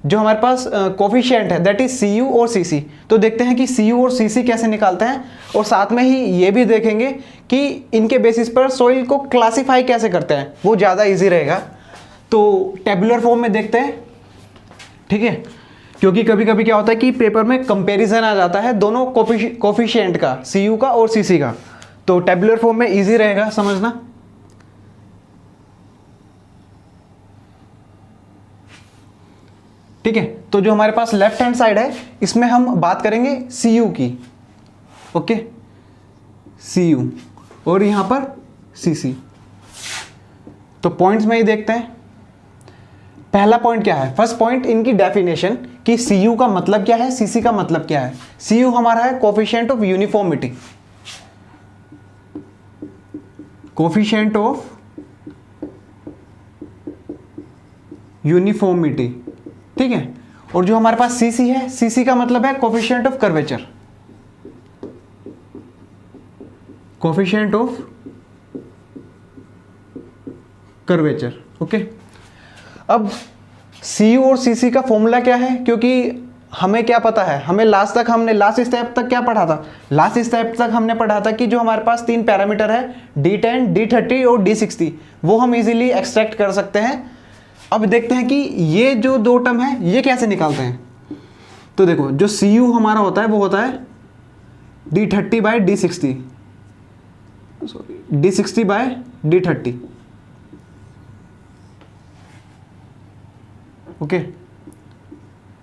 A: जो हमारे पास कोफिशिएंट है, दैट इज CU और CC। तो देखते हैं कि CU और CC कैसे निकालते हैं, और साथ में ही ये भी देखेंगे कि इनके बेसिस पर सॉइल को क्लासिफाई कैसे करते हैं, वो ज़्यादा ईजी रहेगा। तो टेबुलर फॉर्म में देखते हैं, ठीक है, क्योंकि कभी कभी क्या होता है कि पेपर में कंपैरिजन आ जाता है दोनों कोफिशिएंट का, CU का और CC का। तो टेबुलर फॉर्म में इजी रहेगा समझना। ठीक है, तो जो हमारे पास लेफ्ट हैंड साइड है इसमें हम बात करेंगे CU की, ओके, CU, और यहां पर CC। तो पॉइंट्स में ही देखते हैं। पहला पॉइंट क्या है, फर्स्ट पॉइंट इनकी डेफिनेशन कि CU का मतलब क्या है, CC का मतलब क्या है। CU हमारा है coefficient of uniformity, coefficient of uniformity, ठीक है। और जो हमारे पास CC है, CC का मतलब है coefficient of curvature, coefficient of curvature, okay. अब CU और CC का फॉर्मूला क्या है, क्योंकि हमें क्या पता है, हमें लास्ट स्टेप तक क्या पढ़ा था, लास्ट स्टेप तक हमने पढ़ा था कि जो हमारे पास 3 पैरामीटर है D10, D30 और D60, वो हम इजीली एक्सट्रैक्ट कर सकते हैं। अब देखते हैं कि ये जो 2 टर्म है ये कैसे निकालते हैं। तो देखो जो CU हमारा होता है वो होता है D30 bye D60, D60 bye D30, okay,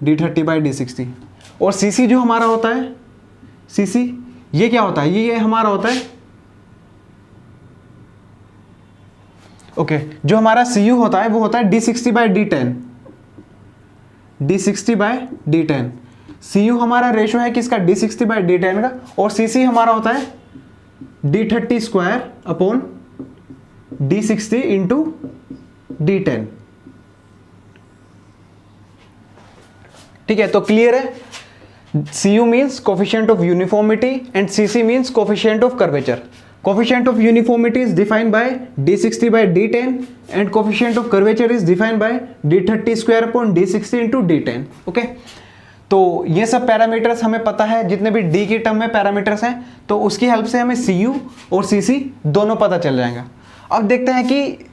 A: D30 by D60। और CC जो हमारा होता है, CC ये क्या होता है, ये हमारा होता है, ओके, जो हमारा CU होता है वो होता है D60 by D10, D60 by D10। CU हमारा रेशो है किसका, D60 बाई D10 का, और CC हमारा होता है D30 square upon D60 into D10, ठीक है। तो क्लियर है, CU means coefficient of uniformity and CC means coefficient of curvature. Coefficient of uniformity is defined by D60 by D10 and coefficient of curvature is defined by D30 square upon D60 into D10, okay. तो ये सब पैरामीटर्स हमें पता है, जितने भी D की टर्म में पैरामीटर्स हैं, तो उसकी हेल्प से हमें CU और CC दोनों पता चल जाएगा। अब देखते हैं कि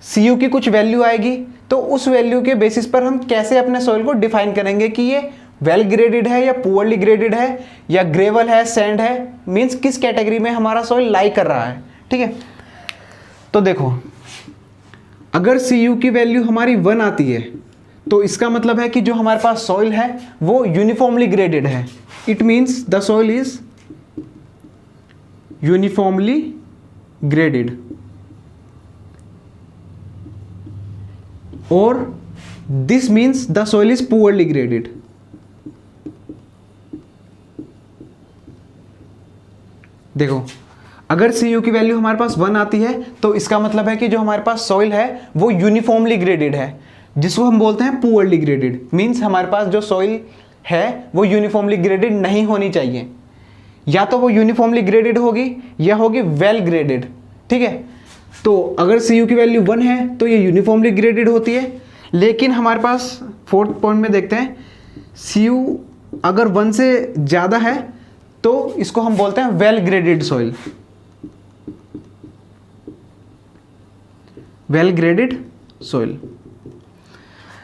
A: CU की कुछ वैल्यू आएगी, तो उस वैल्यू के बेसिस पर हम कैसे अपने सॉइल को डिफाइन करेंगे कि ये वेल ग्रेडेड है या पुअरली ग्रेडेड है या ग्रेवल है, सैंड है, मींस किस कैटेगरी में हमारा सॉइल लाई कर रहा है, ठीक है। तो देखो अगर CU की वैल्यू हमारी 1 आती है तो इसका मतलब है कि जो हमारे पास सॉइल है वो यूनिफॉर्मली ग्रेडेड है, it means the soil is uniformly graded, और this means the soil is poorly graded. देखो अगर Cu की वैल्यू हमारे पास 1 आती है तो इसका मतलब है कि जो हमारे पास सॉइल है वो यूनिफॉर्मली ग्रेडेड है, जिसको हम बोलते हैं पुअरली ग्रेडेड। मीन्स हमारे पास जो सॉइल है वो यूनिफॉर्मली ग्रेडेड नहीं होनी चाहिए, या तो वो यूनिफॉर्मली ग्रेडेड होगी या होगी वेल ग्रेडेड। ठीक है, तो अगर Cu की वैल्यू 1 है तो ये यूनिफॉर्मली ग्रेडेड होती है। लेकिन हमारे पास 4th पॉइंट में देखते हैं, Cu अगर 1 से ज़्यादा है तो इसको हम बोलते हैं well graded soil, well graded soil.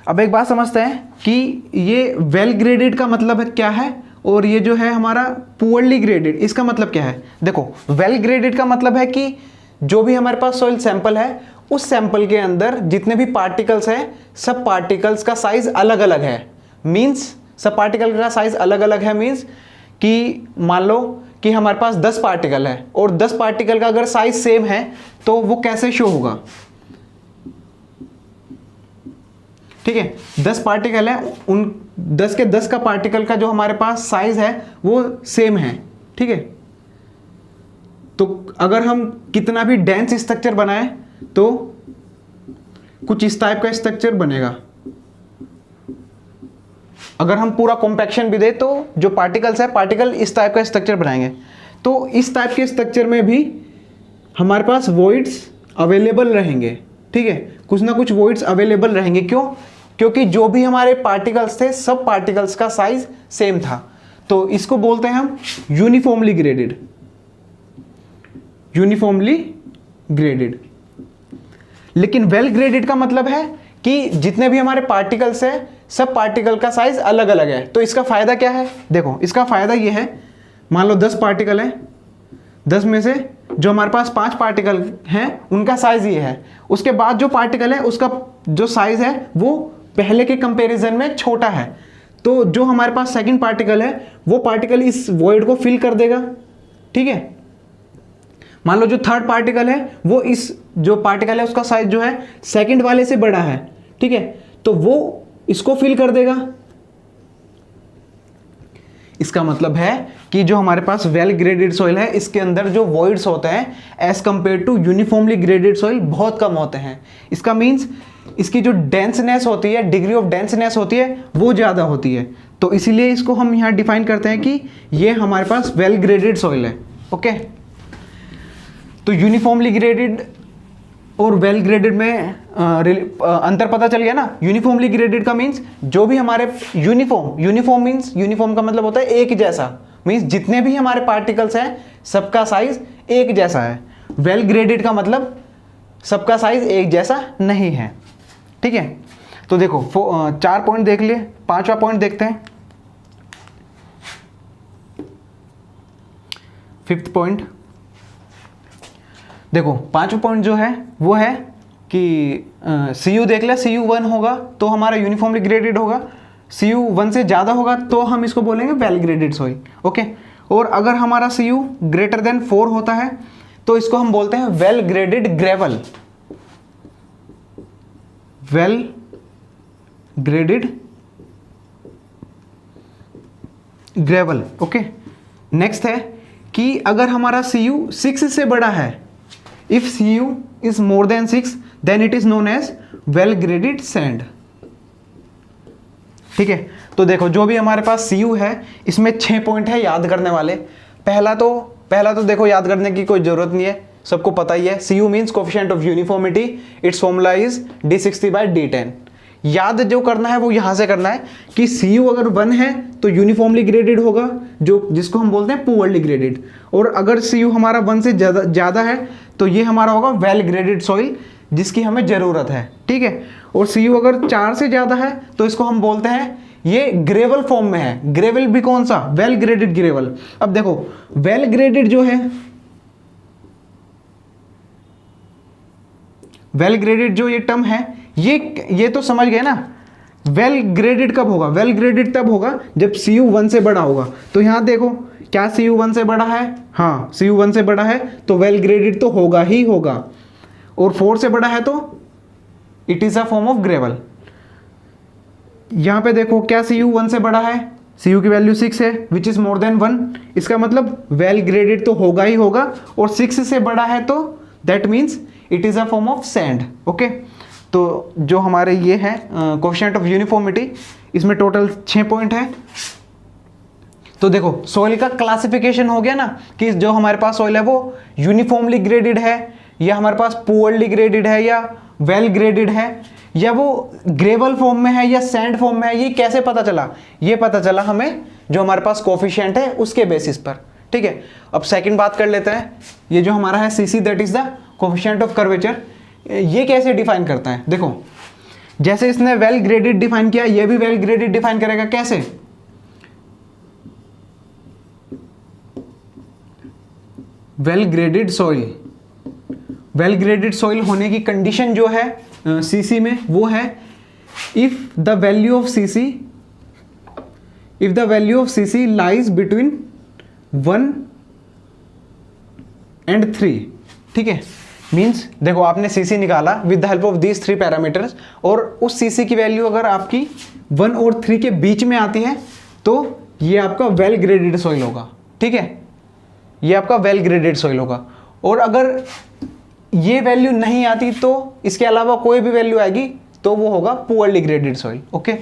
A: अब एक बात समझते हैं कि ये वेल ग्रेडेड का मतलब है क्या है, और ये जो है हमारा पुअरली ग्रेडेड इसका मतलब क्या है। देखो, वेल ग्रेडेड का मतलब है कि जो भी हमारे पास सॉइल सैंपल है उस सैंपल के अंदर जितने भी पार्टिकल्स हैं सब पार्टिकल्स का साइज अलग अलग है। मींस सब पार्टिकल का साइज अलग अलग है, मींस कि मान लो कि हमारे पास 10 पार्टिकल है और 10 पार्टिकल का अगर साइज सेम है तो वो कैसे शो होगा। ठीक है, 10 पार्टिकल है, उन 10 के 10 का पार्टिकल का जो हमारे पास साइज है वो सेम है। ठीक है, तो अगर हम कितना भी डेंस स्ट्रक्चर बनाए तो कुछ इस टाइप का स्ट्रक्चर बनेगा। अगर हम पूरा कॉम्पैक्शन भी दे तो जो पार्टिकल्स है पार्टिकल इस टाइप का स्ट्रक्चर बनाएंगे। तो इस टाइप के स्ट्रक्चर में भी हमारे पास वॉइड्स अवेलेबल रहेंगे। ठीक है, कुछ ना कुछ वॉइड्स अवेलेबल रहेंगे। क्यों? क्योंकि जो भी हमारे पार्टिकल्स थे सब पार्टिकल्स का साइज सेम था। तो इसको बोलते हैं हम यूनिफॉर्मली ग्रेडेड, यूनिफॉर्मली ग्रेडेड। लेकिन वेल ग्रेडेड का मतलब है कि जितने भी हमारे पार्टिकल्स हैं सब पार्टिकल का साइज अलग अलग है। तो इसका फायदा क्या है? देखो, इसका फायदा ये है, मान लो 10 पार्टिकल है, 10 में से जो हमारे पास 5 पार्टिकल हैं उनका साइज ये है, उसके बाद जो पार्टिकल है उसका जो साइज है वो पहले के कंपैरिजन में छोटा है। तो जो हमारे पास सेकंड पार्टिकल है वो पार्टिकल इस वॉइड को फिल कर देगा। ठीक है, मान लो जो थर्ड पार्टिकल है वो इस जो पार्टिकल है उसका साइज जो है सेकंड वाले से बड़ा है। ठीक है, तो वो इसको फिल कर देगा। इसका मतलब है कि जो हमारे पास वेल ग्रेडेड सॉइल है इसके अंदर जो वॉइड्स होते हैं as compare to uniformly graded soil बहुत कम होते हैं। इसका मीन्स इसकी जो डेंसनेस होती है, डिग्री ऑफ डेंसनेस होती है वो ज़्यादा होती है। तो इसीलिए इसको हम यहाँ डिफाइन करते हैं कि ये हमारे पास वेल ग्रेडेड सॉइल है। ओके, तो यूनिफॉर्मली ग्रेडेड और वेल ग्रेडेड में अंतर पता चल गया ना। यूनिफॉर्मली ग्रेडेड का मीन्स जो भी हमारे यूनिफॉर्म मीन्स, यूनिफॉर्म का मतलब होता है एक जैसा, मीन्स जितने भी हमारे पार्टिकल्स हैं सबका साइज एक जैसा है। वेल ग्रेडेड का मतलब सबका साइज एक जैसा नहीं है। ठीक है, तो देखो 4 पॉइंट देख लिए, 5वां पॉइंट देखते हैं। 5th पॉइंट देखो, 5वां पॉइंट जो है वो है कि Cu देख ले, Cu 1 होगा तो हमारा यूनिफॉर्मली ग्रेडेड होगा, Cu 1 से ज़्यादा होगा तो हम इसको बोलेंगे वेल ग्रेडेड सॉइल। ओके, और अगर हमारा Cu ग्रेटर देन 4 होता है तो इसको हम बोलते हैं well graded gravel, well graded gravel. Okay, next है कि अगर हमारा Cu 6 से बड़ा है, if Cu is more than 6 then it is known as well graded sand। ठीक है, तो देखो जो भी हमारे पास Cu है इसमें 6 पॉइंट है याद करने वाले। पहला तो देखो याद करने की कोई जरूरत नहीं है, सबको पता ही है। Cu means coefficient of uniformity, it's formula is D60/D10। याद जो करना है वो यहाँ से करना है कि Cu अगर 1 है तो यूनिफॉर्मली ग्रेडेड होगा, जो जिसको हम बोलते हैं पुअरली ग्रेडेड। और अगर Cu हमारा 1 से ज़्यादा है तो ये हमारा होगा वेल ग्रेडेड सॉइल जिसकी हमें ज़रूरत है। ठीक है, और Cu अगर 4 से ज़्यादा है तो इसको हम बोलते हैं ये ग्रेवल फॉर्म में है। ग्रेवल भी कौन सा? Well graded gravel. अब देखो वेल ग्रेडेड जो है, वेल ग्रेडेड जो ये टर्म है ये तो समझ गए ना। वेल ग्रेडेड कब होगा? वेल ग्रेडेड तब होगा जब Cu 1 से बड़ा होगा। तो यहाँ देखो क्या Cu 1 से बड़ा है? हाँ, Cu 1 से बड़ा है तो वेल ग्रेडेड तो होगा ही होगा। और 4 से बड़ा है तो it is a form of gravel. यहाँ पे देखो क्या Cu 1 से बड़ा है? Cu की वैल्यू 6 है विच इज़ मोर देन 1, इसका मतलब वेल ग्रेडेड तो होगा ही होगा, और 6 से बड़ा है तो that means it is a form of sand. Okay, तो जो हमारे ये है कोएफिशिएंट ऑफ यूनिफॉर्मिटी, इसमें टोटल 6 पॉइंट है। तो देखो सॉइल का क्लासिफिकेशन हो गया ना, कि जो हमारे पास सॉइल है वो यूनिफॉर्मली ग्रेडेड है, या हमारे पास पुअरली ग्रेडेड है, या वेल ग्रेडेड है, या वो ग्रेवल फॉर्म में है या सैंड फॉर्म में है। ये कैसे पता चला? ये पता चला हमें जो हमारे पास कोएफिशिएंट है उसके बेसिस पर। ठीक है, अब सेकंड बात कर लेते हैं। ये जो हमारा है CC that is the coefficient of curvature, ये कैसे डिफाइन करता है? देखो जैसे इसने वेल ग्रेडेड डिफाइन किया, ये भी वेल ग्रेडेड डिफाइन करेगा। कैसे? Well graded soil, well graded soil होने की कंडीशन जो है सीसी में वो है if the value of CC lies between 1 and 3। ठीक है, मीन्स देखो आपने सीसी निकाला with the help of these 3 parameters, और उस सीसी की वैल्यू अगर आपकी 1 और 3 के बीच में आती है तो ये आपका वेल ग्रेडेड सॉइल होगा। ठीक है, ये आपका वेल ग्रेडेड सॉइल होगा। और अगर ये वैल्यू नहीं आती तो इसके अलावा कोई भी वैल्यू आएगी तो वो होगा poorly graded soil. Okay,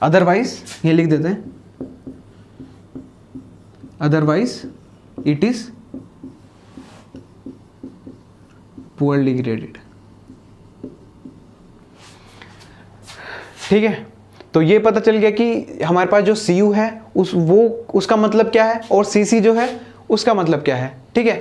A: otherwise ये लिख देते हैं, otherwise it is poorly graded. ठीक है, तो ये पता चल गया कि हमारे पास जो Cu है उसका मतलब क्या है, और Cc जो है उसका मतलब क्या है। ठीक है,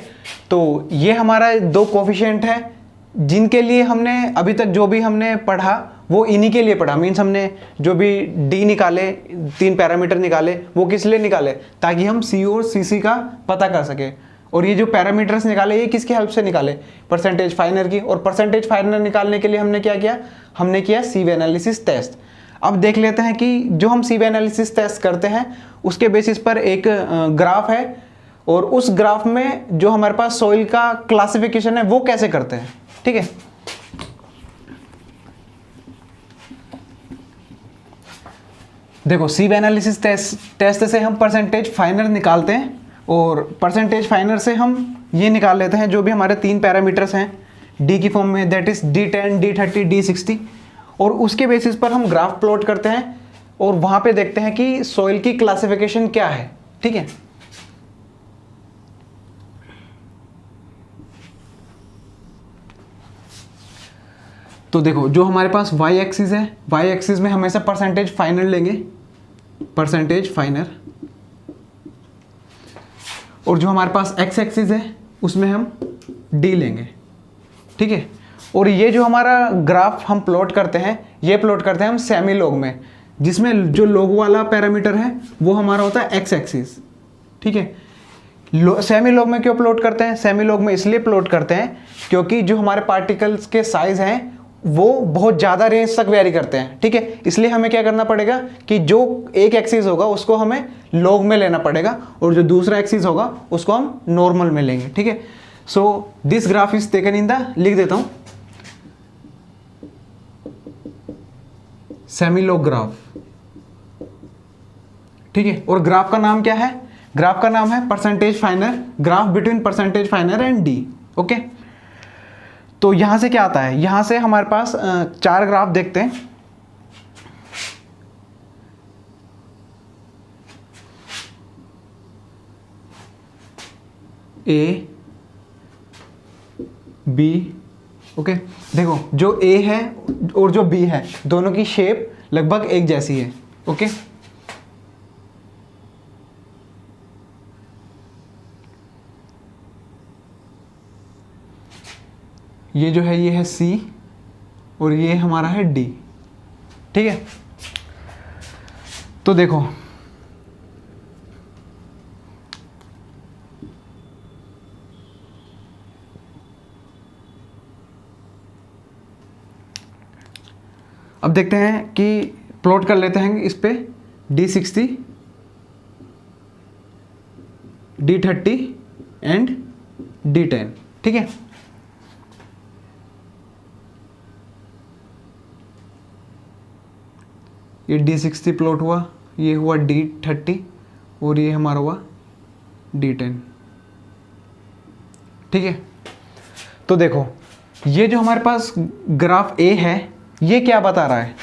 A: तो ये हमारा 2 कोएफिशिएंट है जिनके लिए हमने अभी तक जो भी हमने पढ़ा वो इन्हीं के लिए पढ़ा। मीन्स हमने जो भी D निकाले, 3 पैरामीटर निकाले, वो किस लिए निकाले? ताकि हम Cu और Cc का पता कर सके। और ये जो पैरामीटर्स निकाले ये किसकी हेल्प से निकाले? परसेंटेज फाइनर की। और परसेंटेज फाइनर निकालने के लिए हमने क्या किया? हमने किया CV एनालिसिस टेस्ट। अब देख लेते हैं कि जो हम CV एनालिसिस टेस्ट करते हैं उसके बेसिस पर एक ग्राफ है, और उस ग्राफ में जो हमारे पास सॉइल का क्लासिफिकेशन है वो कैसे करते हैं। ठीक है, देखो CV एनालिसिस टेस्ट से हम परसेंटेज फाइनर निकालते हैं, और परसेंटेज फाइनर से हम ये निकाल लेते हैं जो भी हमारे 3 पैरामीटर्स हैं D की फॉर्म में, that is D10, D30, D60, और उसके बेसिस पर हम ग्राफ प्लॉट करते हैं और वहां पे देखते हैं कि सॉइल की क्लासिफिकेशन क्या है। ठीक है, तो देखो जो हमारे पास y एक्सिस है, y एक्सिस में हमेशा परसेंटेज फाइनर लेंगे, परसेंटेज फाइनर, और जो हमारे पास x एक्सिस है उसमें हम d लेंगे। ठीक है, और ये जो हमारा ग्राफ हम प्लॉट करते हैं ये प्लॉट करते हैं हम सेमी लॉग में, जिसमें जो लॉग वाला पैरामीटर है वो हमारा होता है x एक्सिस। ठीक है, सेमी लॉग में क्यों प्लॉट करते हैं? सेमी लॉग में इसलिए प्लॉट करते हैं क्योंकि जो हमारे पार्टिकल्स के साइज हैं वो बहुत ज़्यादा रेंज तक वेरी करते हैं। ठीक है, इसलिए हमें क्या करना पड़ेगा कि जो एक एक्सिस होगा उसको हमें लॉग में लेना पड़ेगा, और जो दूसरा एक्सिस होगा उसको हम नॉर्मल में लेंगे। ठीक है, so this graph is taken in the, लिख देता हूँ, सेमी लॉग ग्राफ। ठीक है, और ग्राफ का नाम क्या है? ग्राफ का नाम है percentage फाइनर, graph between percentage फाइनर and D। Okay, तो यहां से क्या आता है? यहां से हमारे पास 4 ग्राफ देखते हैं। A, B। ओके, देखो जो A है और जो B है दोनों की शेप लगभग एक जैसी है। ओके, ये जो है ये है C और ये हमारा है D। ठीक है, तो देखो अब देखते हैं कि प्लॉट कर लेते हैं इस पे D60, D30 एंड D10। ठीक है, ये D60 प्लॉट हुआ, ये हुआ D30 और ये हमारा हुआ D10। ठीक है, तो देखो ये जो हमारे पास ग्राफ ए है ये क्या बता रहा है,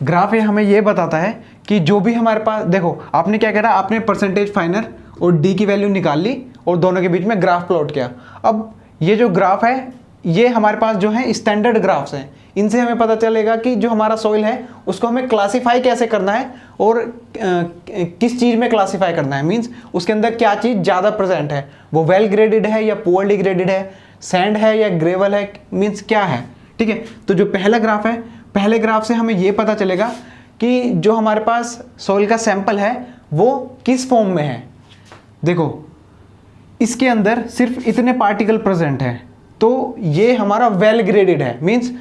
A: ग्राफ ए हमें ये बताता है कि जो भी हमारे पास, देखो आपने क्या करा, आपने परसेंटेज फाइनर और डी की वैल्यू निकाल ली और दोनों के बीच में ग्राफ प्लॉट किया। अब ये जो ग्राफ है ये हमारे पास जो है स्टैंडर्ड ग्राफ्स हैं, इनसे हमें पता चलेगा कि जो हमारा सॉइल है उसको हमें क्लासिफाई कैसे करना है और किस चीज़ में क्लासिफाई करना है, मींस उसके अंदर क्या चीज़ ज़्यादा प्रेजेंट है, वो वेल ग्रेडेड है या पुअरली ग्रेडेड है, सैंड है या ग्रेवल है, मींस क्या है। ठीक है, तो जो पहला ग्राफ है, पहले ग्राफ से हमें ये पता चलेगा कि जो हमारे पास सॉइल का सैंपल है वो किस फॉर्म में है। देखो इसके अंदर सिर्फ इतने पार्टिकल प्रेजेंट हैं, तो ये हमारा वेल ग्रेडेड है, मींस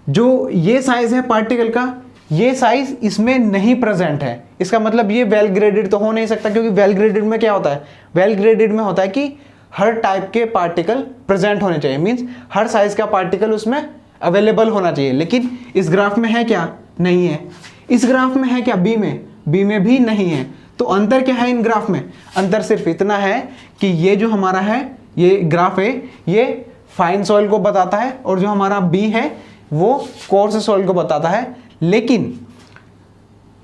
A: जो ये साइज है पार्टिकल का, ये साइज इसमें नहीं प्रेजेंट है, इसका मतलब ये वेल ग्रेडेड तो हो नहीं सकता, क्योंकि वेल ग्रेडेड में क्या होता है, वेल ग्रेडेड में होता है कि हर टाइप के पार्टिकल प्रेजेंट होने चाहिए, मींस हर साइज का पार्टिकल उसमें अवेलेबल होना चाहिए। लेकिन इस ग्राफ में है क्या, नहीं है। इस ग्राफ में है क्या, बी में भी नहीं है। तो अंतर क्या है इन ग्राफ में, अंतर सिर्फ इतना है कि ये जो हमारा है ये ग्राफ है ये फाइन सॉइल को बताता है और जो हमारा बी है वो कोर्स सॉइल को बताता है। लेकिन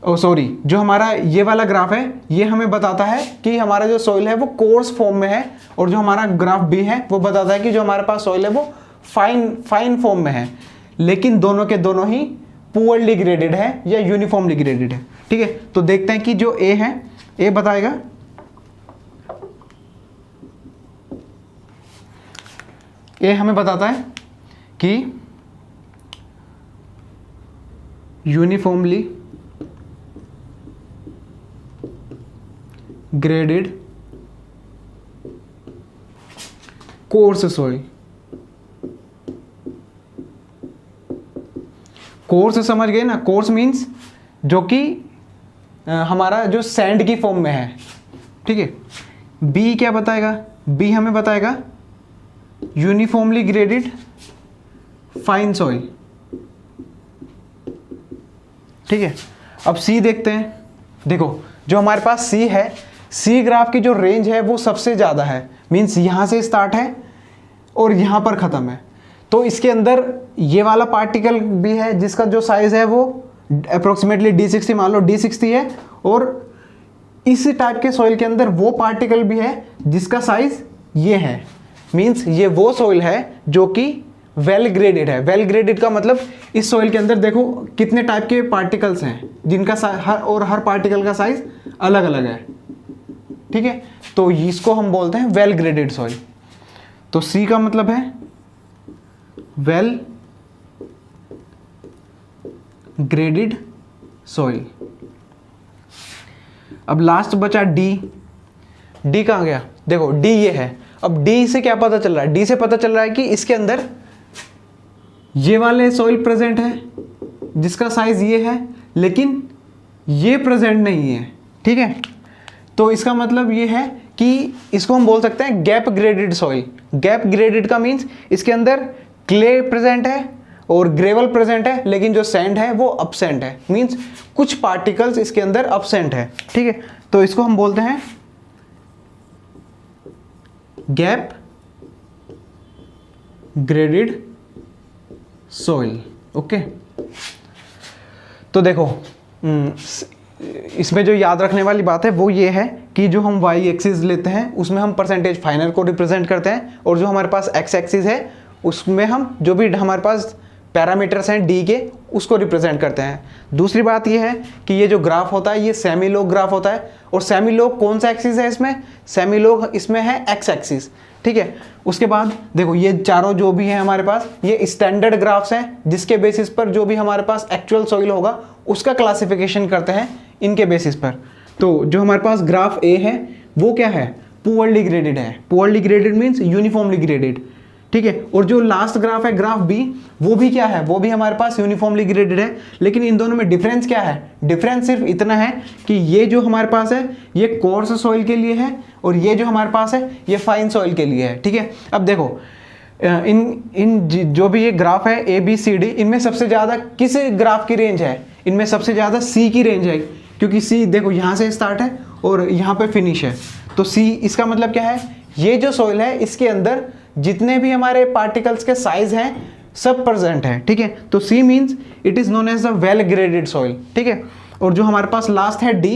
A: जो हमारा ये वाला ग्राफ है ये हमें बताता है कि हमारा जो सॉइल है वो कोर्स फॉर्म में है, और जो हमारा ग्राफ बी है वो बताता है कि जो हमारे पास सॉइल है वो फाइन फॉर्म में है। लेकिन दोनों के दोनों ही पुअरली ग्रेडेड है या यूनिफॉर्मली ग्रेडेड है। ठीक है, तो देखते हैं कि जो ए है, ए बताएगा ए हमें बताता है कि uniformly graded course soil. Course समझ गए ना, कोर्स मीन्स जो कि हमारा जो सैंड की फॉर्म में है। ठीक है, बी क्या बताएगा, बी हमें बताएगा यूनिफॉर्मली ग्रेडेड फाइन सॉइल। ठीक है, अब सी देखते हैं। देखो जो हमारे पास सी है, सी ग्राफ की जो रेंज है वो सबसे ज़्यादा है, मीन्स यहाँ से स्टार्ट है और यहाँ पर ख़त्म है। तो इसके अंदर ये वाला पार्टिकल भी है जिसका जो साइज़ है वो अप्रोक्सीमेटली D60 मान लो D60 है, और इस टाइप के सॉइल के अंदर वो पार्टिकल भी है जिसका साइज़ ये है, मीन्स ये वो सॉइल है जो कि वेल ग्रेडेड है। वेल ग्रेडेड का मतलब इस सॉइल के अंदर देखो कितने टाइप के पार्टिकल्स हैं जिनका हर पार्टिकल का साइज अलग अलग है। ठीक है, तो इसको हम बोलते हैं वेल ग्रेडेड सॉइल। तो सी का मतलब है वेल ग्रेडेड सॉइल। अब लास्ट बचा डी। डी कहाँ गया, देखो डी ये है। अब डी से क्या पता चल रहा है, डी से पता चल रहा है कि इसके अंदर ये वाले सॉइल प्रेजेंट है जिसका साइज ये है, लेकिन ये प्रेजेंट नहीं है। ठीक है, तो इसका मतलब ये है कि इसको हम बोल सकते हैं gap graded soil. Gap graded का मीन्स इसके अंदर क्ले प्रेजेंट है और ग्रेवल प्रेजेंट है, लेकिन जो सैंड है वो अपसेंट है, मीन्स कुछ पार्टिकल्स इसके अंदर अपसेंट है। ठीक है, तो इसको हम बोलते हैं गैप ग्रेडेड सॉइल। ओके, तो देखो इसमें जो याद रखने वाली बात है वो ये है कि जो हम वाई एक्सिस लेते हैं उसमें हम परसेंटेज फाइनल को रिप्रेजेंट करते हैं, और जो हमारे पास एक्स एक्सिस है उसमें हम जो भी हमारे पास पैरामीटर्स हैं डी के उसको रिप्रेजेंट करते हैं। दूसरी बात ये है कि ये जो ग्राफ होता है ये सेमी लोग ग्राफ होता है, और सेमी लोग कौन सा एक्सिस है इसमें, सेमी लोग इसमें है एक्स एक्सिस। ठीक है, उसके बाद देखो ये चारों जो भी है हमारे पास ये स्टैंडर्ड ग्राफ्स हैं जिसके बेसिस पर जो भी हमारे पास एक्चुअल सॉइल होगा उसका क्लासिफिकेशन करते हैं इनके बेसिस पर। तो जो हमारे पास ग्राफ ए है वो क्या है, पुअरली ग्रेडेड है। Poorly graded means uniformly graded. ठीक है, और जो लास्ट ग्राफ है ग्राफ बी वो भी क्या है, वो भी हमारे पास यूनिफॉर्मली ग्रेडेड है। लेकिन इन दोनों में डिफरेंस क्या है, डिफरेंस सिर्फ इतना है कि ये जो हमारे पास है ये कोर्स सॉइल के लिए है और ये जो हमारे पास है ये फाइन सॉइल के लिए है। ठीक है, अब देखो जो भी ये ग्राफ है ए बी सी डी, इनमें सबसे ज़्यादा किस ग्राफ की रेंज है? इनमें सबसे ज़्यादा सी की रेंज है, क्योंकि सी देखो यहाँ से स्टार्ट है और यहाँ पे फिनिश है। तो सी, इसका मतलब क्या है, ये जो सॉइल है इसके अंदर जितने भी हमारे पार्टिकल्स के साइज हैं सब प्रेजेंट है, ठीक है। तो C means it is known as the well graded soil, ठीक है। और जो हमारे पास लास्ट है डी,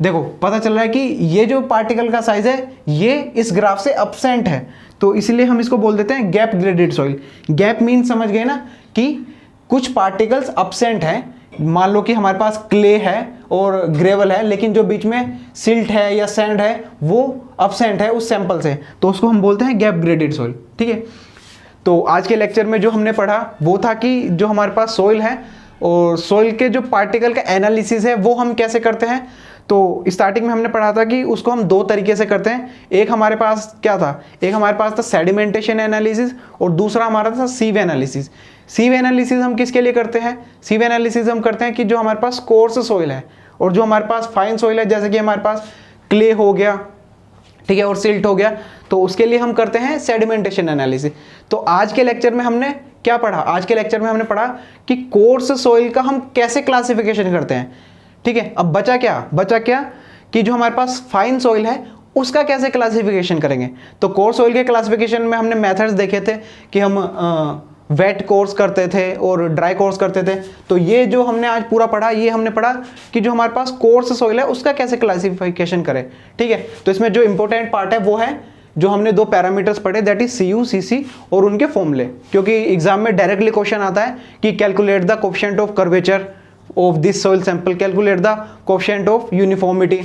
A: देखो पता चल रहा है कि ये जो पार्टिकल का साइज है ये इस ग्राफ से अब्सेंट है, तो इसलिए हम इसको बोल देते हैं gap graded soil. Gap mean समझ गए ना कि कुछ पार्टिकल्स अब्सेंट हैं। मान लो कि हमारे पास क्ले है और ग्रेवल है, लेकिन जो बीच में सिल्ट है या सैंड है वो अब्सेंट है उस सैंपल से, तो उसको हम बोलते हैं गैप ग्रेडेड सॉइल, ठीक है। तो आज के लेक्चर में जो हमने पढ़ा वो था कि जो हमारे पास सॉइल है और सॉइल के जो पार्टिकल का एनालिसिस है वो हम कैसे करते हैं। तो स्टार्टिंग में हमने पढ़ा था कि उसको हम दो तरीके से करते हैं। एक हमारे पास क्या था, एक हमारे पास था सेडिमेंटेशन एनालिसिस और दूसरा हमारा था सीव एनालिसिस। सीव एनालिसिस हम किसके लिए करते हैं? सीव एनालिसिस हम करते हैं कि जो हमारे पास कोर्स सॉइल है और जो हमारे पास फाइन सॉइल है, जैसे कि हमारे पास क्ले हो गया, ठीक है, और सिल्ट हो गया, तो उसके लिए हम करते हैं सेडिमेंटेशन एनालिसिस। तो आज के लेक्चर में हमने क्या पढ़ा? आज के लेक्चर में हमने पढ़ा कि कोर्स सॉइल का हम कैसे क्लासिफिकेशन करते हैं, ठीक है। अब बचा क्या कि जो हमारे पास फाइन सॉइल है उसका कैसे क्लासिफिकेशन करेंगे। तो कोर्स सॉइल के क्लासिफिकेशन में हमने मेथड्स देखे थे कि हम वेट कोर्स करते थे और ड्राई कोर्स करते थे। तो ये जो हमने आज पूरा पढ़ा, ये हमने पढ़ा कि जो हमारे पास कोर्स सॉइल है उसका कैसे क्लासिफिकेशन करें, ठीक है। तो इसमें जो इंपॉर्टेंट पार्ट है वो है जो हमने दो पैरामीटर्स पढ़े, दैट इज CU CC और उनके फॉर्मूले, क्योंकि एग्जाम में डायरेक्टली क्वेश्चन आता है कि calculate the coefficient of curvature of this soil sample, calculate the coefficient of uniformity,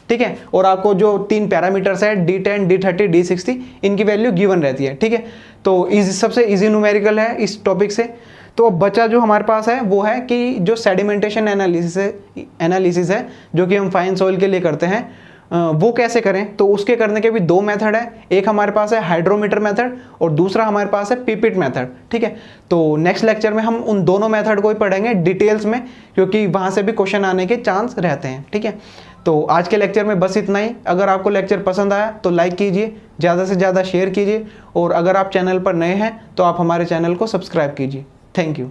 A: ठीक है। और आपको जो तीन पैरामीटर्स है D10, D30, D60, इनकी वैल्यू गिवन रहती है, ठीक है। तो सबसे इजी न्यूमेरिकल है इस टॉपिक से। तो बचा जो हमारे पास है वो है कि जो सेडिमेंटेशन एनालिसिस है जो कि हम फाइन सॉइल के लिए करते हैं, वो कैसे करें। तो उसके करने के भी दो मेथड है, एक हमारे पास है हाइड्रोमीटर मेथड और दूसरा हमारे पास है पिपेट मेथड, ठीक है। तो नेक्स्ट लेक्चर में हम उन दोनों मेथड को ही पढ़ेंगे डिटेल्स में, क्योंकि वहाँ से भी क्वेश्चन आने के चांस रहते हैं, ठीक है। तो आज के लेक्चर में बस इतना ही। अगर आपको लेक्चर पसंद आया तो लाइक कीजिए, ज़्यादा से ज़्यादा शेयर कीजिए, और अगर आप चैनल पर नए हैं तो आप हमारे चैनल को सब्सक्राइब कीजिए। Thank you.